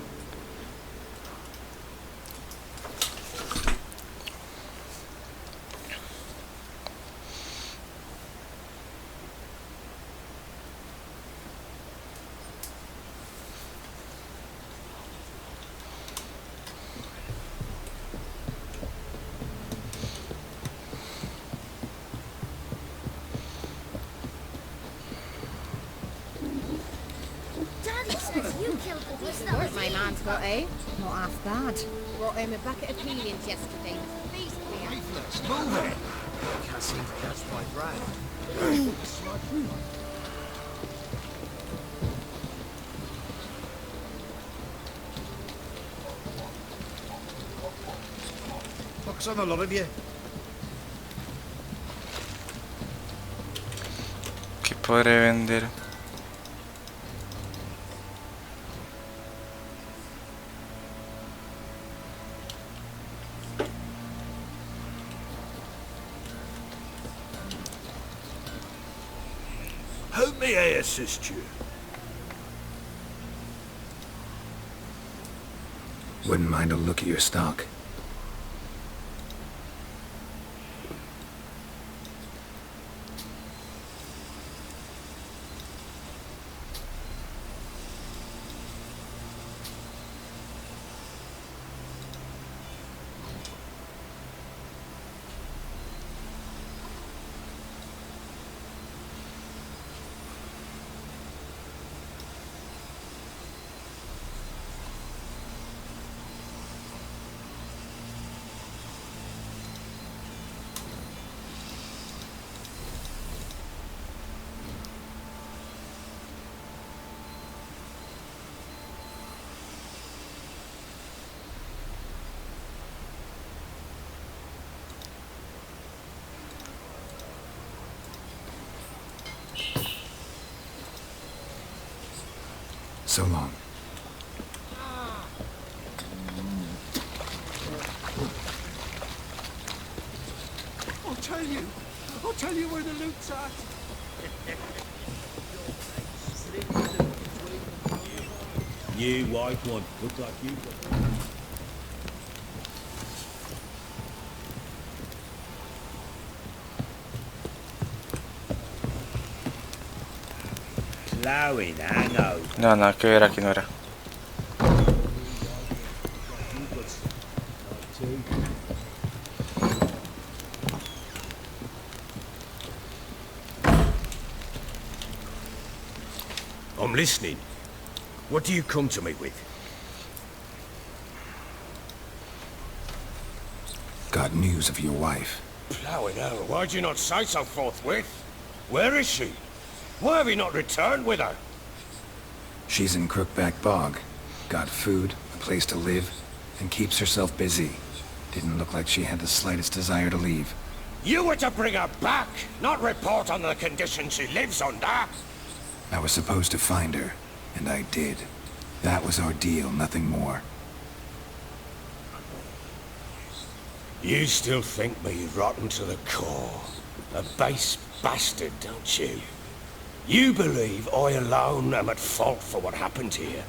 Daddy says you killed the beast that What was my in. man's got, eh? Not half bad. Brought him a bucket of peelings yesterday. Beast beer. Move it! Can't seem to catch my breath. Focus on a lot of you. ¿Qué podré vender? How may I assist you? Wouldn't mind a look at your stock. So long. I'll tell you where the loot's at. New white one. Looks like you. Plowing, hang out. No, nada que ver, aquí no era. I'm listening. What do you come to me with? Got news of your wife. Plowing hell, why'd you not say so forthwith? Where is she? Why have you not returned with her? She's in Crookback Bog. Got food, a place to live, and keeps herself busy. Didn't look like she had the slightest desire to leave. You were to bring her back, not report on the conditions she lives under. I was supposed to find her, and I did. That was our deal, nothing more. You still think me rotten to the core. A base bastard, don't you? You believe I alone am at fault for what happened here?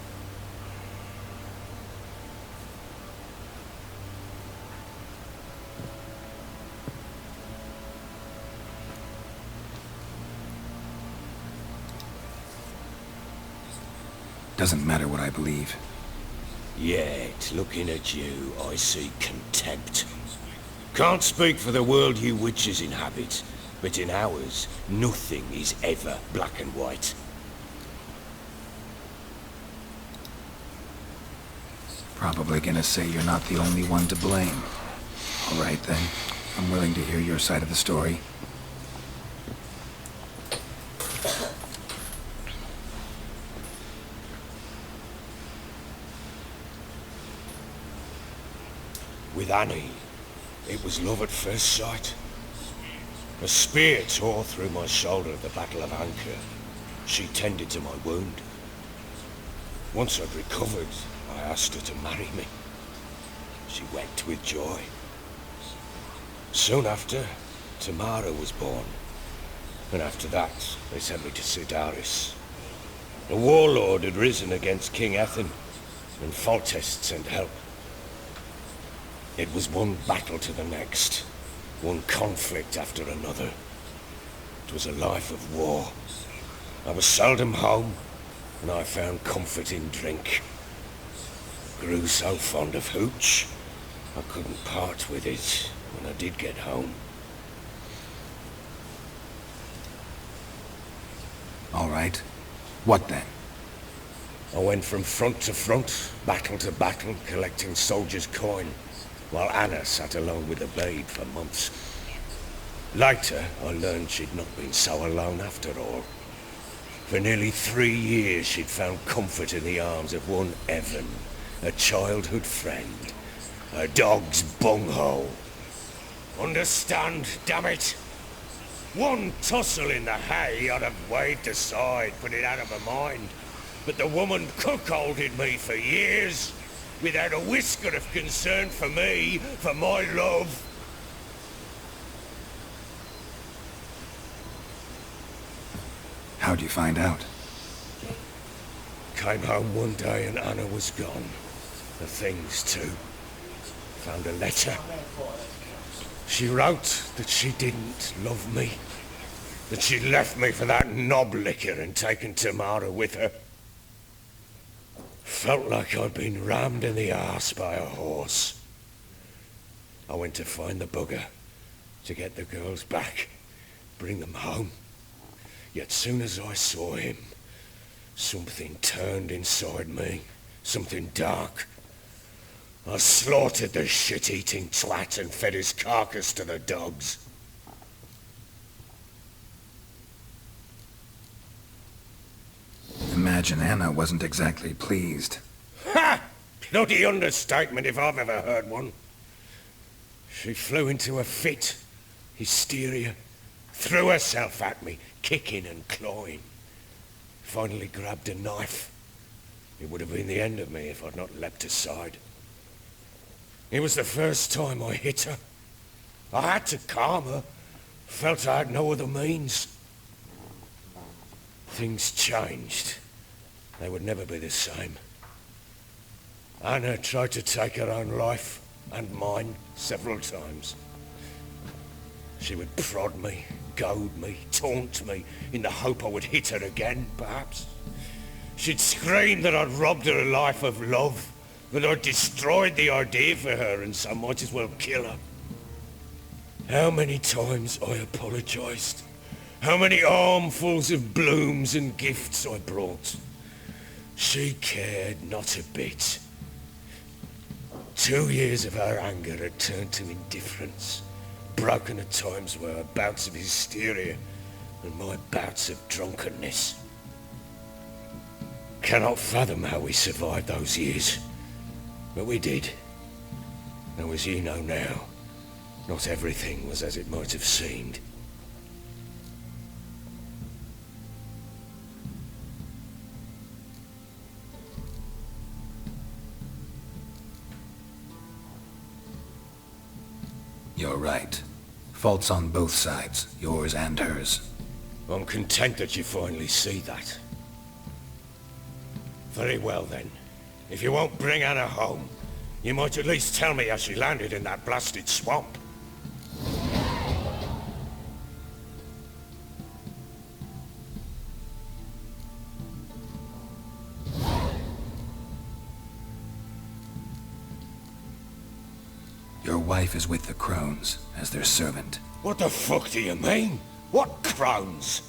Doesn't matter what I believe. Yet, looking at you, I see contempt. Can't speak for the world you witches inhabit, but in ours, nothing is ever black and white. Probably gonna say you're not the only one to blame. All right then, I'm willing to hear your side of the story. With Annie, it was love at first sight. A spear tore through my shoulder at the Battle of Anchor. She tended to my wound. Once I'd recovered, I asked her to marry me. She wept with joy. Soon after, Tamara was born. And after that, they sent me to Sidaris. The warlord had risen against King Ethan, and Foltest sent help. It was one battle to the next, one conflict after another. It was a life of war. I was seldom home, and I found comfort in drink. Grew so fond of hooch, I couldn't part with it when I did get home. All right. What then? I went from front to front, battle to battle, collecting soldiers' coin, while Anna sat alone with the babe for months. Later, I learned she'd not been so alone after all. For nearly 3 years, she'd found comfort in the arms of one Evan, a childhood friend, a dog's bunghole. Understand, damn it? One tussle in the hay I'd have waved aside, put it out of my mind. But the woman cuckolded me for years, without a whisker of concern for me, for my love. How'd you find out? Came home one day and Anna was gone. The things too. Found a letter. She wrote that she didn't love me. That she'd left me for that knob licker and taken Tamara with her. Felt like I'd been rammed in the arse by a horse. I went to find the bugger, to get the girls back, bring them home. Yet soon as I saw him, something turned inside me, something dark. I slaughtered the shit-eating twat and fed his carcass to the dogs. Imagine Anna wasn't exactly pleased. Ha! Bloody understatement if I've ever heard one. She flew into a fit, hysteria, threw herself at me, kicking and clawing. Finally grabbed a knife. It would have been the end of me if I'd not leapt aside. It was the first time I hit her. I had to calm her. Felt I had no other means. Things changed. They would never be the same. Anna tried to take her own life, and mine, several times. She would prod me, goad me, taunt me, in the hope I would hit her again, perhaps. She'd scream that I'd robbed her life of love, that I'd destroyed the idea for her, and so might as well kill her. How many times I apologized. How many armfuls of blooms and gifts I brought. She cared not a bit. 2 years of her anger had turned to indifference, broken at times by her bouts of hysteria and my bouts of drunkenness. Cannot fathom how we survived those years, but we did. Though as you know now, not everything was as it might have seemed. You're right. Faults on both sides, yours and hers. I'm content that you finally see that. Very well then. If you won't bring Anna home, you might at least tell me how she landed in that blasted swamp. Your wife is with the crones, as their servant. What the fuck do you mean? What crones?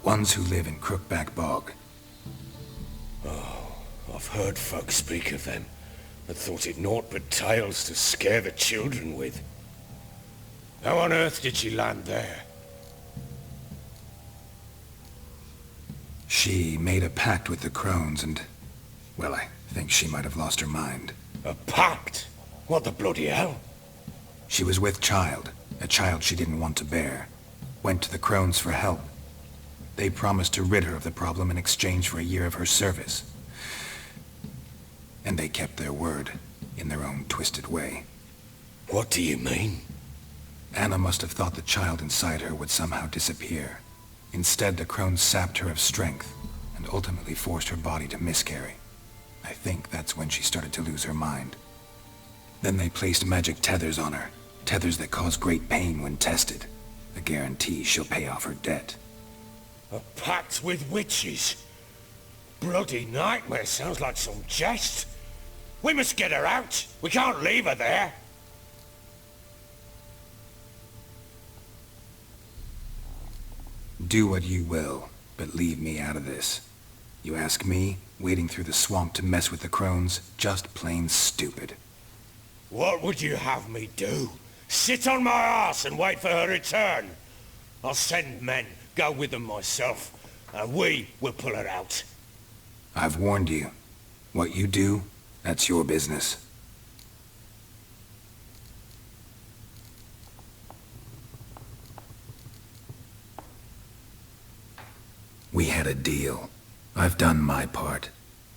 Ones who live in Crookback Bog. Oh, I've heard folk speak of them, but thought it naught but tales to scare the children with. How on earth did she land there? She made a pact with the crones and... well, I think she might have lost her mind. A pact? What the bloody hell? She was with child, a child she didn't want to bear. Went to the crones for help. They promised to rid her of the problem in exchange for a year of her service. And they kept their word, in their own twisted way. What do you mean? Anna must have thought the child inside her would somehow disappear. Instead, the crones sapped her of strength, and ultimately forced her body to miscarry. I think that's when she started to lose her mind. Then they placed magic tethers on her, tethers that cause great pain when tested. A guarantee she'll pay off her debt. A pact with witches? Bloody nightmare, sounds like some jest. We must get her out. We can't leave her there. Do what you will, but leave me out of this. You ask me, wading through the swamp to mess with the crones, just plain stupid. What would you have me do? Sit on my arse and wait for her return? I'll send men, go with them myself, and we will pull her out. I've warned you. What you do, that's your business. We had a deal. I've done my part.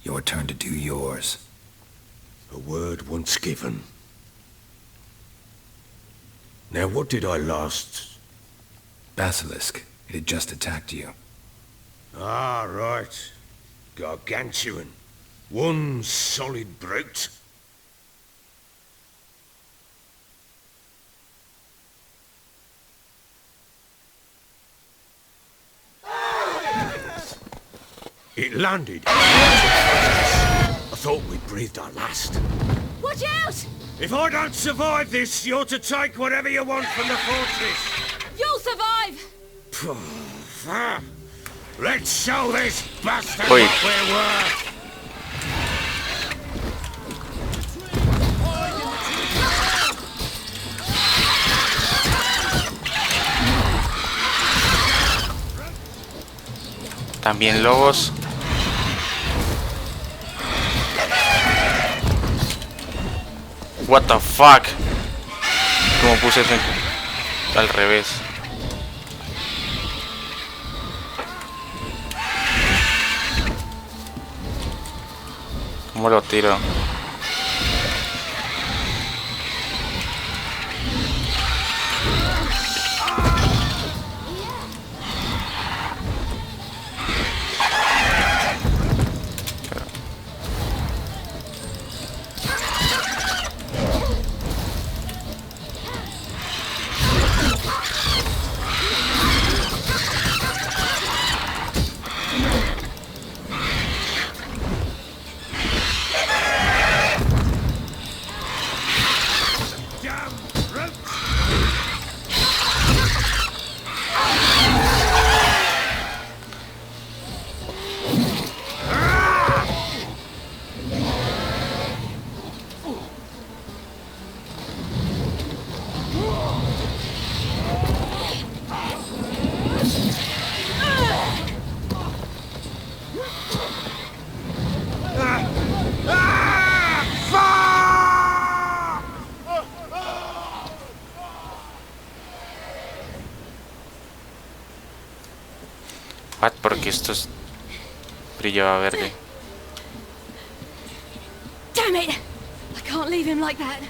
Your turn to do yours. A word once given. Now what did I last... Basilisk. It had just attacked you. Ah, right. Gargantuan. One solid brute. It landed. I thought we breathed our last. Watch out! If I don't survive this, you're to take whatever you want from the fortress. You'll survive! Let's show this bastard Oi. what we're worth. También lobos. What the fuck? ¿Cómo puse eso al revés? ¿Cómo lo tiro? What? Porque esto es... brillaba verde. Damn it! I can't leave him like that.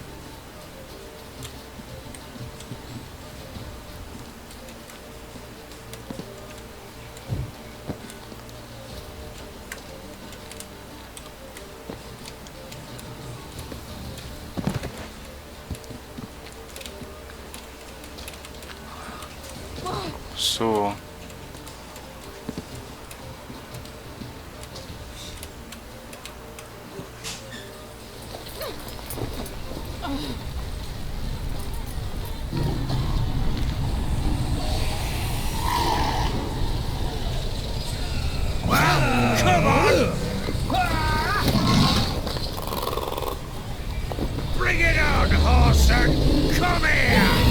Subo. Come on! Bring it on, Horson! Come here!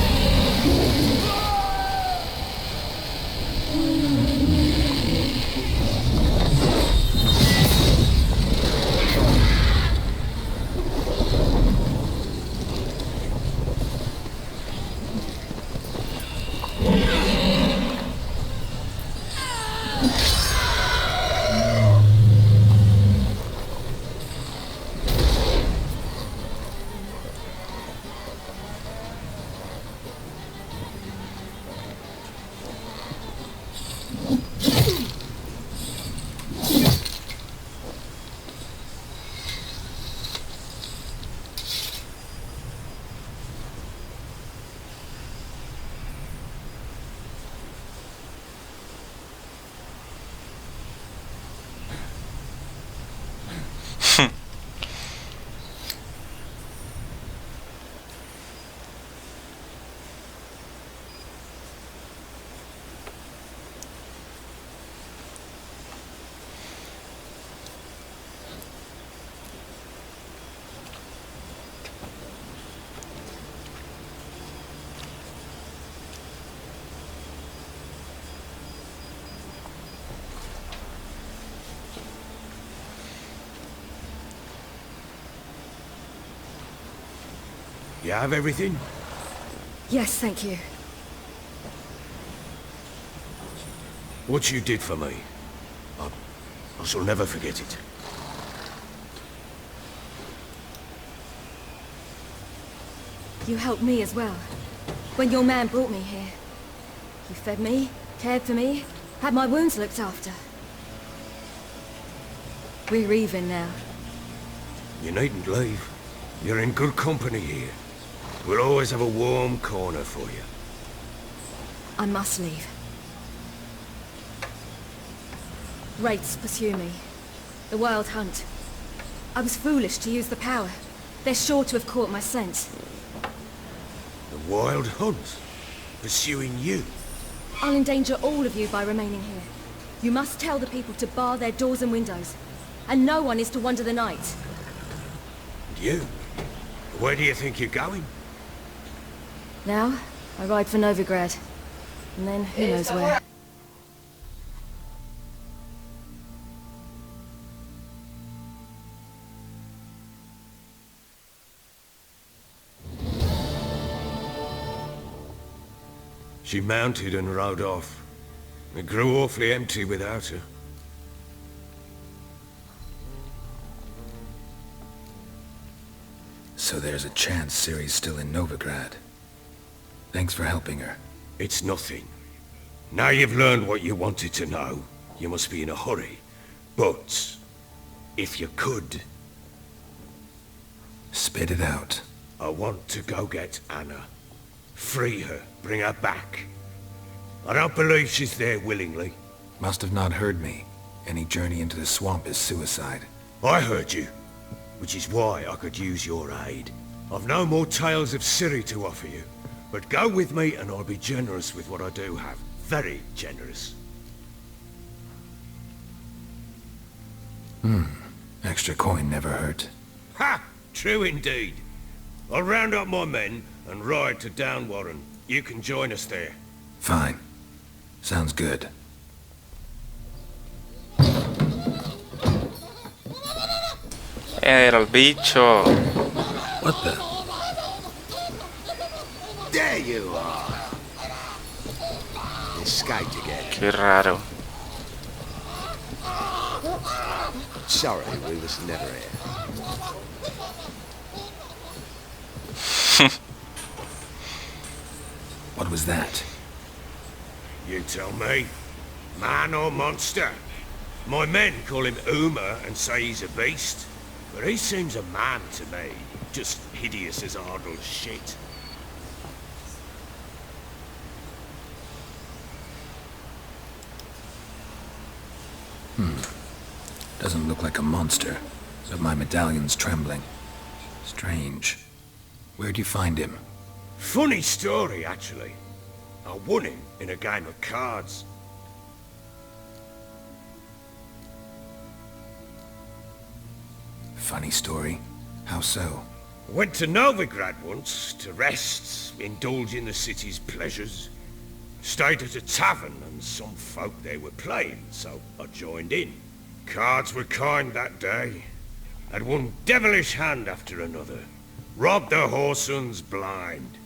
You have everything? Yes, thank you. What you did for me, I shall never forget it. You helped me as well. When your man brought me here. You fed me, cared for me, had my wounds looked after. We're even now. You needn't leave. You're in good company here. We'll always have a warm corner for you. I must leave. Wraiths pursue me. The Wild Hunt. I was foolish to use the power. They're sure to have caught my scent. The Wild Hunt? Pursuing you? I'll endanger all of you by remaining here. You must tell the people to bar their doors and windows. And no one is to wander the night. And you? Where do you think you're going? Now, I ride for Novigrad. And then who knows where. She mounted and rode off. It grew awfully empty without her. So there's a chance Ciri's still in Novigrad. Thanks for helping her. It's nothing. Now you've learned what you wanted to know, you must be in a hurry. But, if you could... Spit it out. I want to go get Anna. Free her, bring her back. I don't believe she's there willingly. Must have not heard me. Any journey into the swamp is suicide. I heard you, which is why I could use your aid. I've no more tales of Ciri to offer you, but go with me and I'll be generous with what I do have. Very generous. Extra coin never hurt. Ha! True indeed. I'll round up my men and ride to Downwarren. You can join us there. Fine. Sounds good. Era el bicho. What the? There you are. Escaped again. Qué raro. Sorry, we was never here. What was that? You tell me. Man or monster? My men call him Uma and say he's a beast. But he seems a man to me. Just hideous as Ardle's shit. Doesn't look like a monster, but my medallion's trembling. Strange. Where'd you find him? Funny story, actually. I won him in a game of cards. Funny story. How so? Went to Novigrad once to rest, indulge in the city's pleasures. Stayed at a tavern and some folk there were playing, so I joined in. Cards were kind that day. Had one devilish hand after another. Robbed the whoresons blind.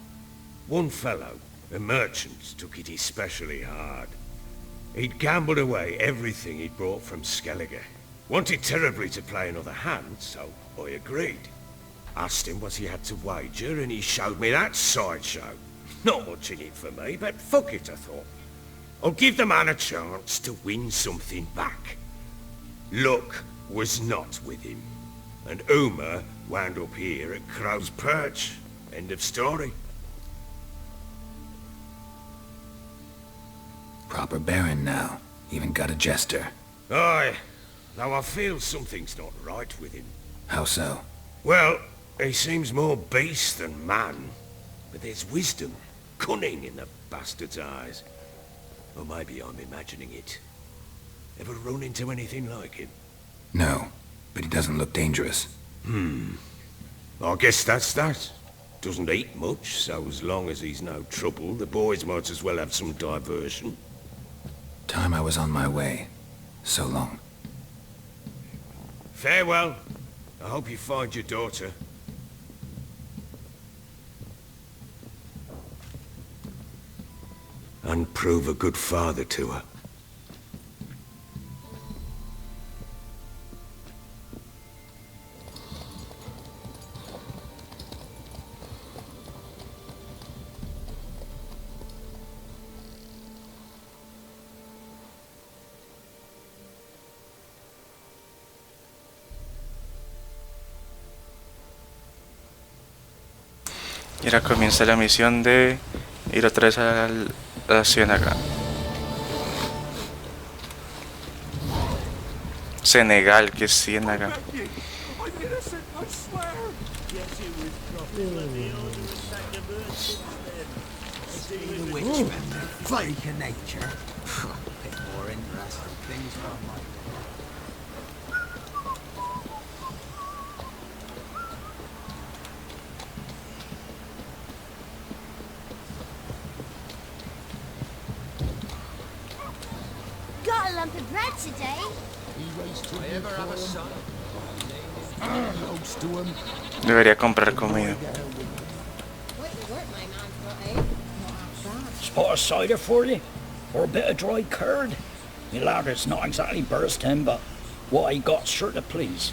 One fellow, a merchant, took it especially hard. He'd gambled away everything he'd brought from Skellige. Wanted terribly to play another hand, so I agreed. Asked him what he had to wager, and he showed me that sideshow. Not much in it for me, but fuck it, I thought. I'll give the man a chance to win something back. Luck was not with him, and Uma wound up here at Crow's Perch. End of story. Proper baron now. Even got a jester. Aye, though I feel something's not right with him. How so? Well, he seems more beast than man. But there's wisdom, cunning in the bastard's eyes. Or maybe I'm imagining it. Ever run into anything like him? No, but he doesn't look dangerous. I guess that's that. Doesn't eat much, so as long as he's no trouble, the boys might as well have some diversion. Time I was on my way. So long. Farewell. I hope you find your daughter. and prove a good father to her. Y ahora comienza la misión de ir otra vez a la ciénaga. Cenegal, que es ciénaga. Freak of nature. A bit more interesting things from my... Got a lump of bread today. I ever have a son. Close to him. Debería comprar comida. Spot of cider for you? Or a bit of dry curd? Me lad, it's not exactly bursting, but what I got's sure to please.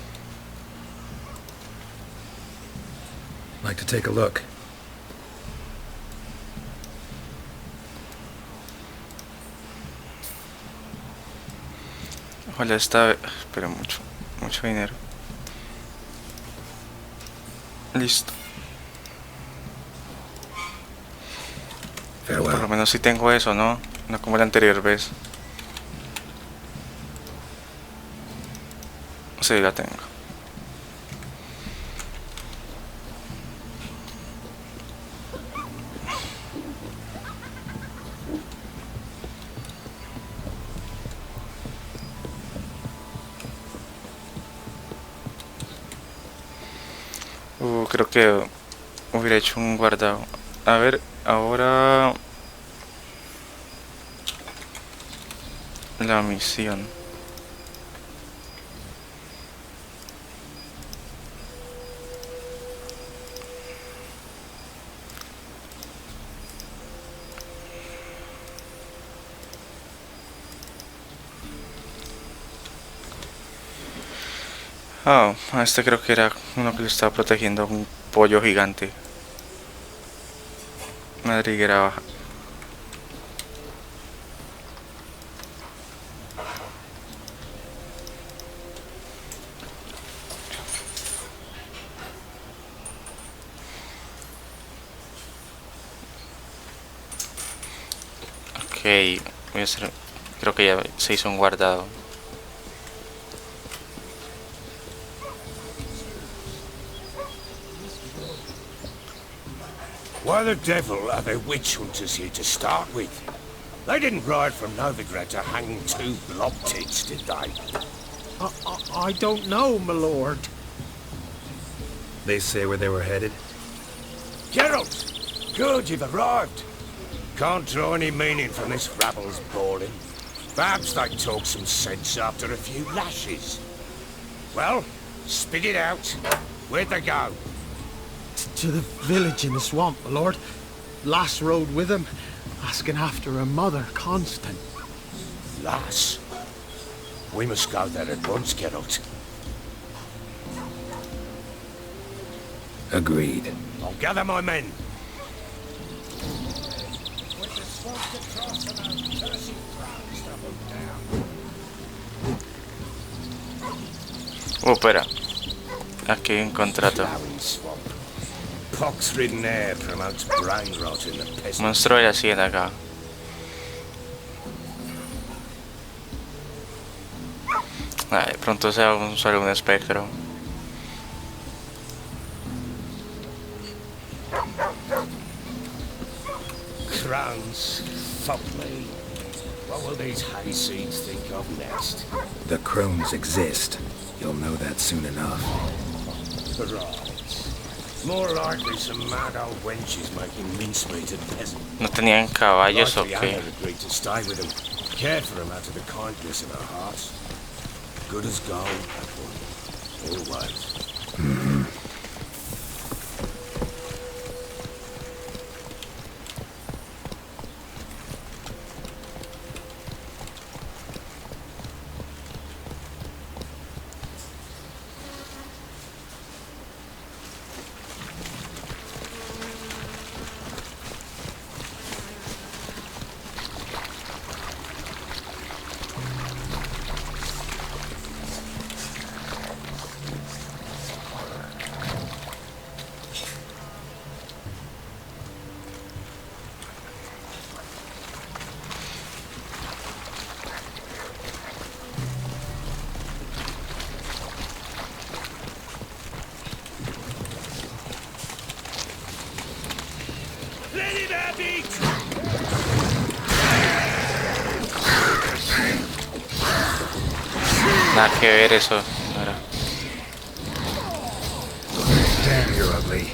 Like to take a look. Ojalá esta vez... Pero mucho dinero. Listo. Farewell. Por lo menos si tengo eso, ¿no? No como la anterior vez. Sí, la tengo. Creo que hubiera hecho un guardado. A ver, ahora... La misión. Ah, este creo que era uno que le estaba protegiendo a un pollo gigante. Madriguera baja. Ok, voy a hacer... Creo que ya se hizo un guardado. Why the devil are there witch hunters here to start with? They didn't ride from Novigrad to hang two blob tits, did they? I don't know, my lord. They say where they were headed? Geralt! Good, you've arrived. Can't draw any meaning from this rabble's bawling. Perhaps they talk some sense after a few lashes. Well, spit it out. Where'd they go? To the village in the swamp, my lord. Lass rode with him, asking after her mother, Constant. Lass? We must go there at once, Geralt. Agreed. I'll gather my men. Espera. Aquí hay un contrato. Pox-ridden air promotes brain rot in the peasants. Monstruo de la ciénaga. De pronto sea solo un espectro. Crones, fuck me. What will these hayseeds think of next? The crones exist. You'll know that soon enough. Right. More likely some mad old wenches making mincemeat of peasants. ¿No tenían caballos o Likely qué? Anna agreed to stay with them, care for them out of the kindness of her heart. Good as gold, that one. Always. Nada que ver eso. No era. Damn, you're ugly.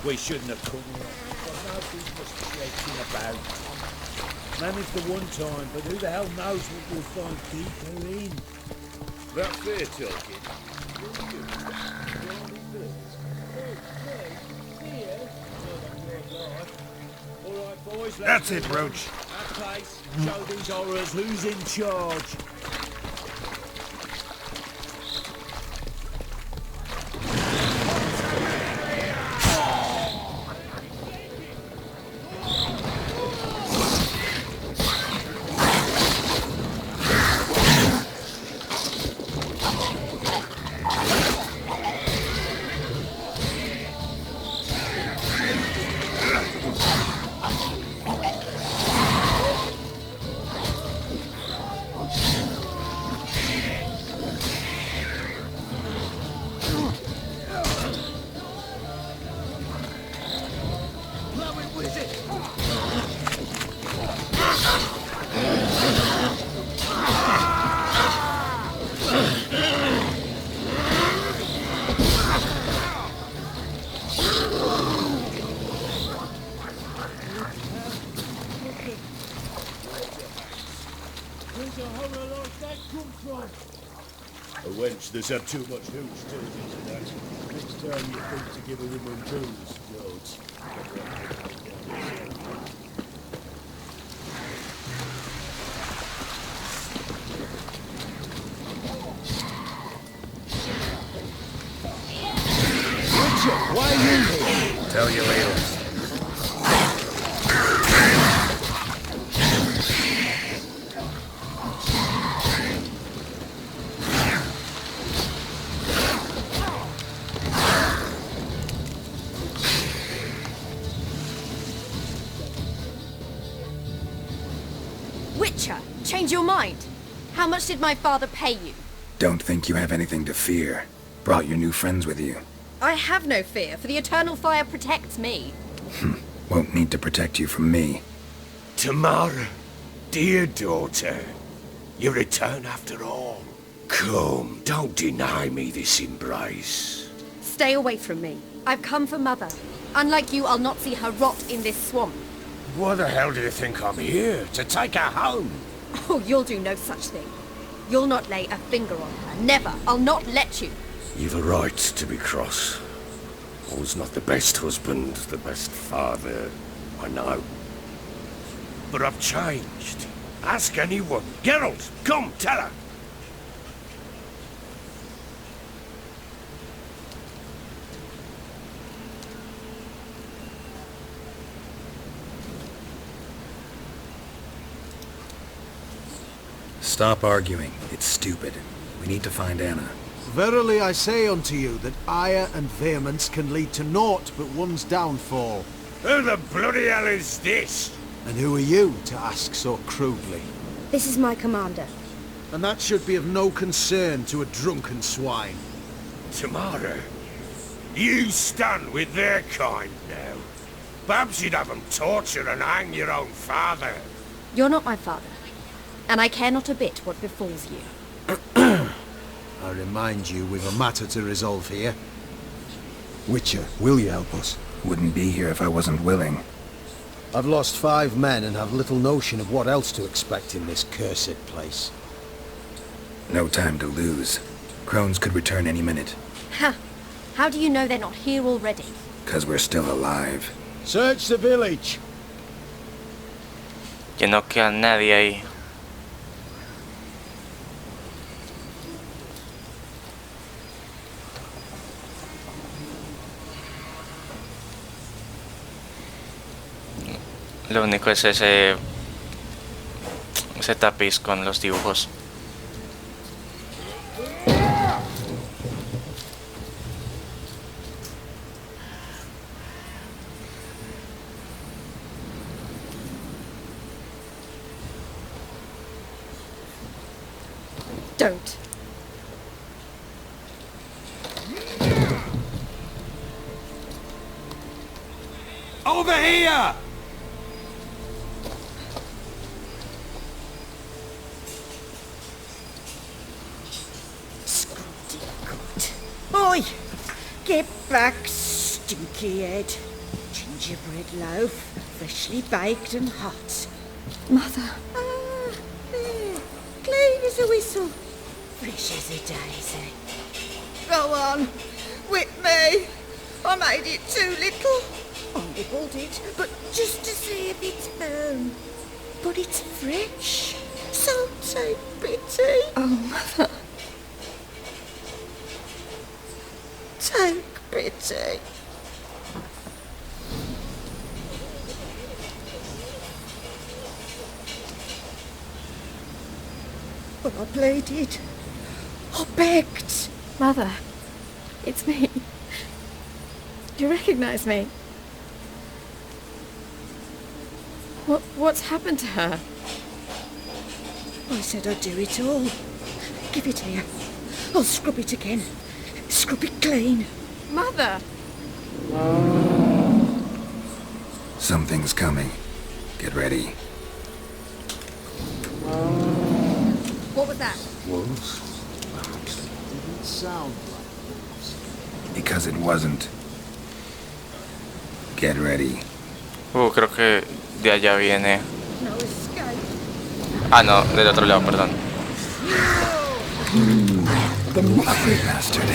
We shouldn't have come here. There's no business shaking about. Managed the one time, but who the hell knows what we'll find deeper in? That fair talking. That's it, Roach. That place, show these horrors who's in charge. A wench that's had too much hooch turned into that. Next time you think to give a woman booze, don't. Richard, why are you here? Tell you later. Change your mind. How much did my father pay you? Don't think you have anything to fear. Brought your new friends with you. I have no fear, for the eternal fire protects me. Won't need to protect you from me. Tamara, dear daughter, you return after all. Come, don't deny me this embrace. Stay away from me. I've come for Mother. Unlike you, I'll not see her rot in this swamp. Why the hell do you think I'm here? To take her home? Oh, you'll do no such thing. You'll not lay a finger on her. Never. I'll not let you. You've a right to be cross. I was not the best husband, the best father, I know. But I've changed. Ask anyone. Geralt, come, tell her. Stop arguing. It's stupid. We need to find Anna. Verily I say unto you that ire and vehemence can lead to naught but one's downfall. Who the bloody hell is this? And who are you to ask so crudely? This is my commander. And that should be of no concern to a drunken swine. Tamara, you stand with their kind now. Perhaps you'd have them torture and hang your own father. You're not my father. And I care not a bit what befalls you. I remind you we've a matter to resolve here. Witcher, will you help us? Wouldn't be here if I wasn't willing. I've lost 5 men and have little notion of what else to expect in this cursed place. No time to lose. Crones could return any minute. Ha! How do you know they're not here already? 'Cause we're still alive. Search the village! Que no queda nadie ahí. Lo único es ese ese tapiz con los dibujos. Don't. Over here! Scotty good. Oi! Get back, stinky head. Gingerbread loaf, freshly baked and hot. Mother. Ah, there. Clean as a whistle. Fresh as a daisy. Go on, whip me. I made it too little. I nibbled it, but just to see if it's firm. But it's fresh. So take pity. Oh, Mother. Take pity. But I pleaded. I begged. Mother, it's me. Do you recognize me? What's happened to her? I said I'd do it all. Give it here. I'll scrub it again. Scrub it clean. Mother! Something's coming. Get ready. What was that? Wolves? Didn't sound like wolves. Because it wasn't. Get ready. Creo que de allá viene. No escape. Ah, no, del otro lado, perdón. Ugly bastard.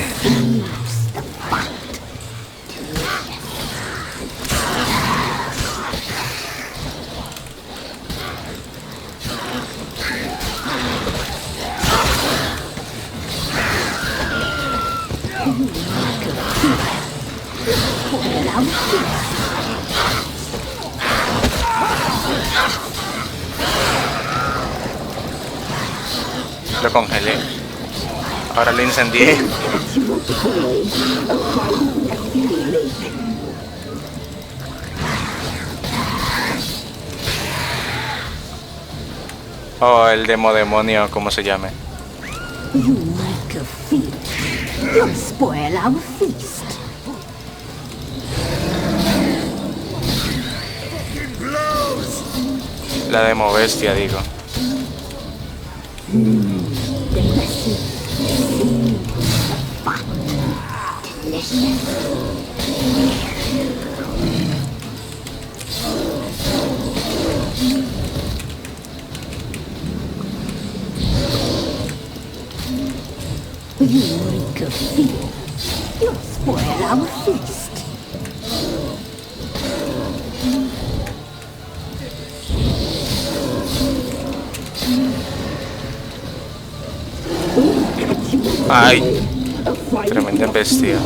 Lo congelé. Ahora lo incendié. Oh, el demonio, ¿cómo se llame? You make a feast. You'll spoil our feast. La demo bestia, digo. The messy, fat, delicious. You make a feast. You'll spoil our feast. Ay, tremenda bestia.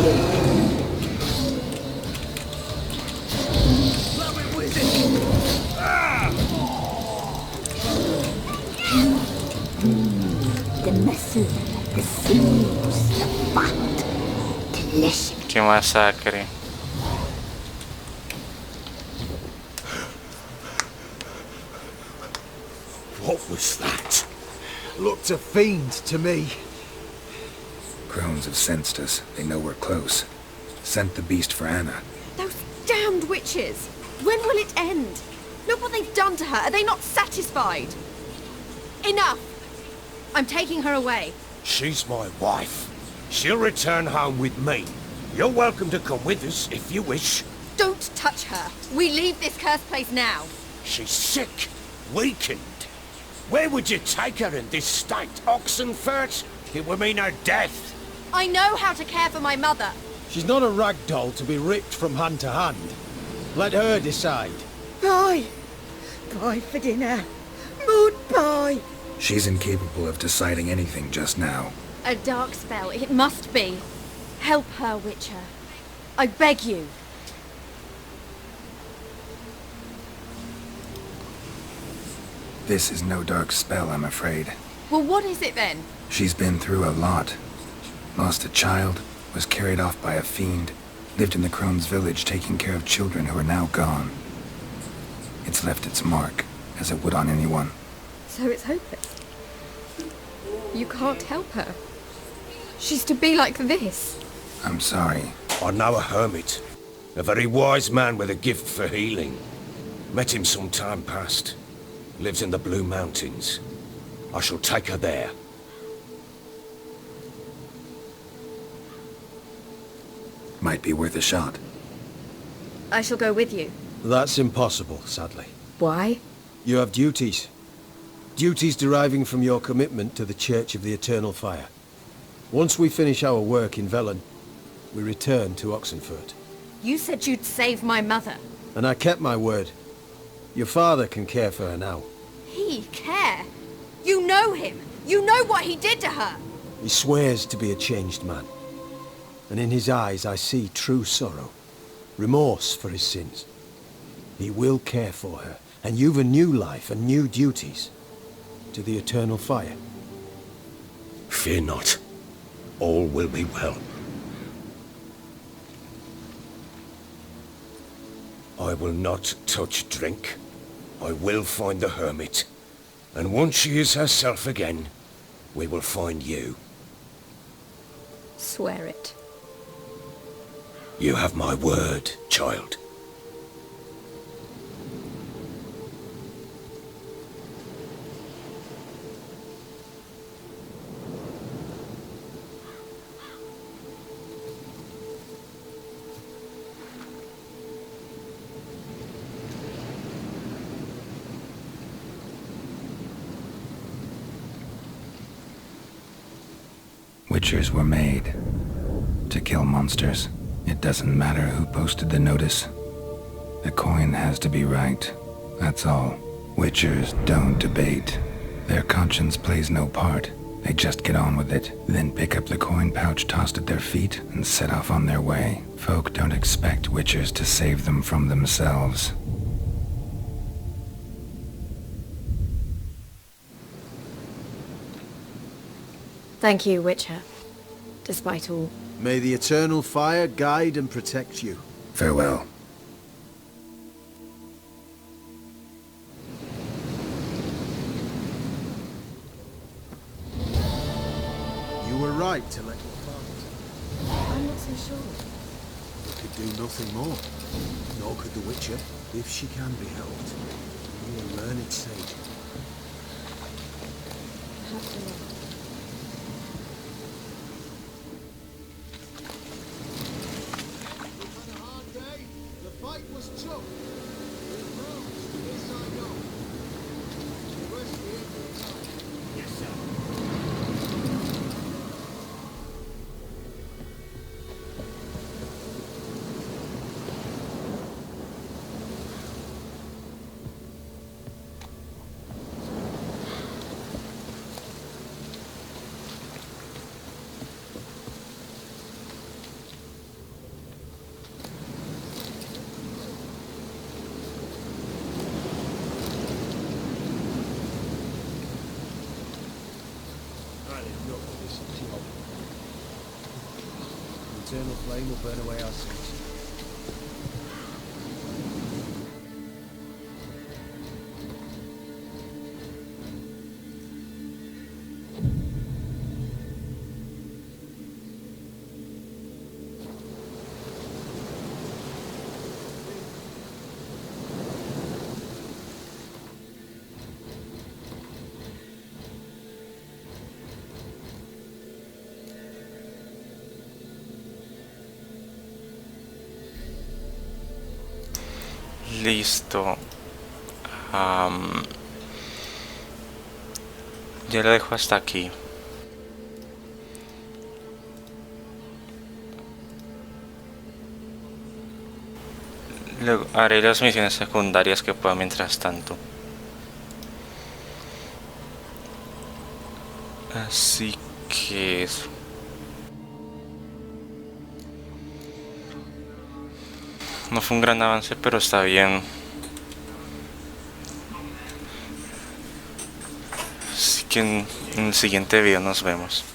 The muscle, the sinews, the fat, delicious. Qué masacre. What was that? Looked a fiend to me. Crones have sensed us. They know we're close. Sent the beast for Anna. Those damned witches! When will it end? Look what they've done to her. Are they not satisfied? Enough! I'm taking her away. She's my wife. She'll return home with me. You're welcome to come with us if you wish. Don't touch her. We leave this cursed place now. She's sick, weakened. Where would you take her in this state? Oxenfurt? It would mean her death. I know how to care for my mother. She's not a rag doll to be ripped from hand to hand. Let her decide. Pie. Pie for dinner. Mood pie. She's incapable of deciding anything just now. A dark spell. It must be. Help her, Witcher. I beg you. This is no dark spell, I'm afraid. Well, what is it then? She's been through a lot. Lost a child, was carried off by a fiend, lived in the crone's village taking care of children who are now gone. It's left its mark, as it would on anyone. So it's hopeless. You can't help her. She's to be like this. I'm sorry. I know a hermit. A very wise man with a gift for healing. Met him some time past. Lives in the Blue Mountains. I shall take her there. Might be worth a shot. I shall go with you. That's impossible, sadly. Why? You have duties. Duties deriving from your commitment to the Church of the Eternal Fire. Once we finish our work in Velen, we return to Oxenfurt. You said you'd save my mother. And I kept my word. Your father can care for her now. He care? You know him. You know what he did to her. He swears to be a changed man. And in his eyes I see true sorrow. Remorse for his sins. He will care for her. And you've a new life and new duties. To the Eternal Fire. Fear not. All will be well. I will not touch drink. I will find the hermit. And once she is herself again, we will find you. Swear it. You have my word, child. Witchers were made to kill monsters. It doesn't matter who posted the notice. The coin has to be right. That's all. Witchers don't debate. Their conscience plays no part. They just get on with it, then pick up the coin pouch tossed at their feet and set off on their way. Folk don't expect witchers to save them from themselves. Thank you, Witcher. Despite all. May the Eternal Fire guide and protect you. Farewell. You were right to let your father. I'm not so sure. You could do nothing more. Nor could the Witcher, if she can be helped. You a learned sage. Perhaps you're right. The eternal flame will burn away our sins. Listo. Ya lo dejo hasta aquí. Luego haré las misiones secundarias que pueda mientras tanto. Así que eso. No fue un gran avance, pero está bien. que en el siguiente video nos vemos.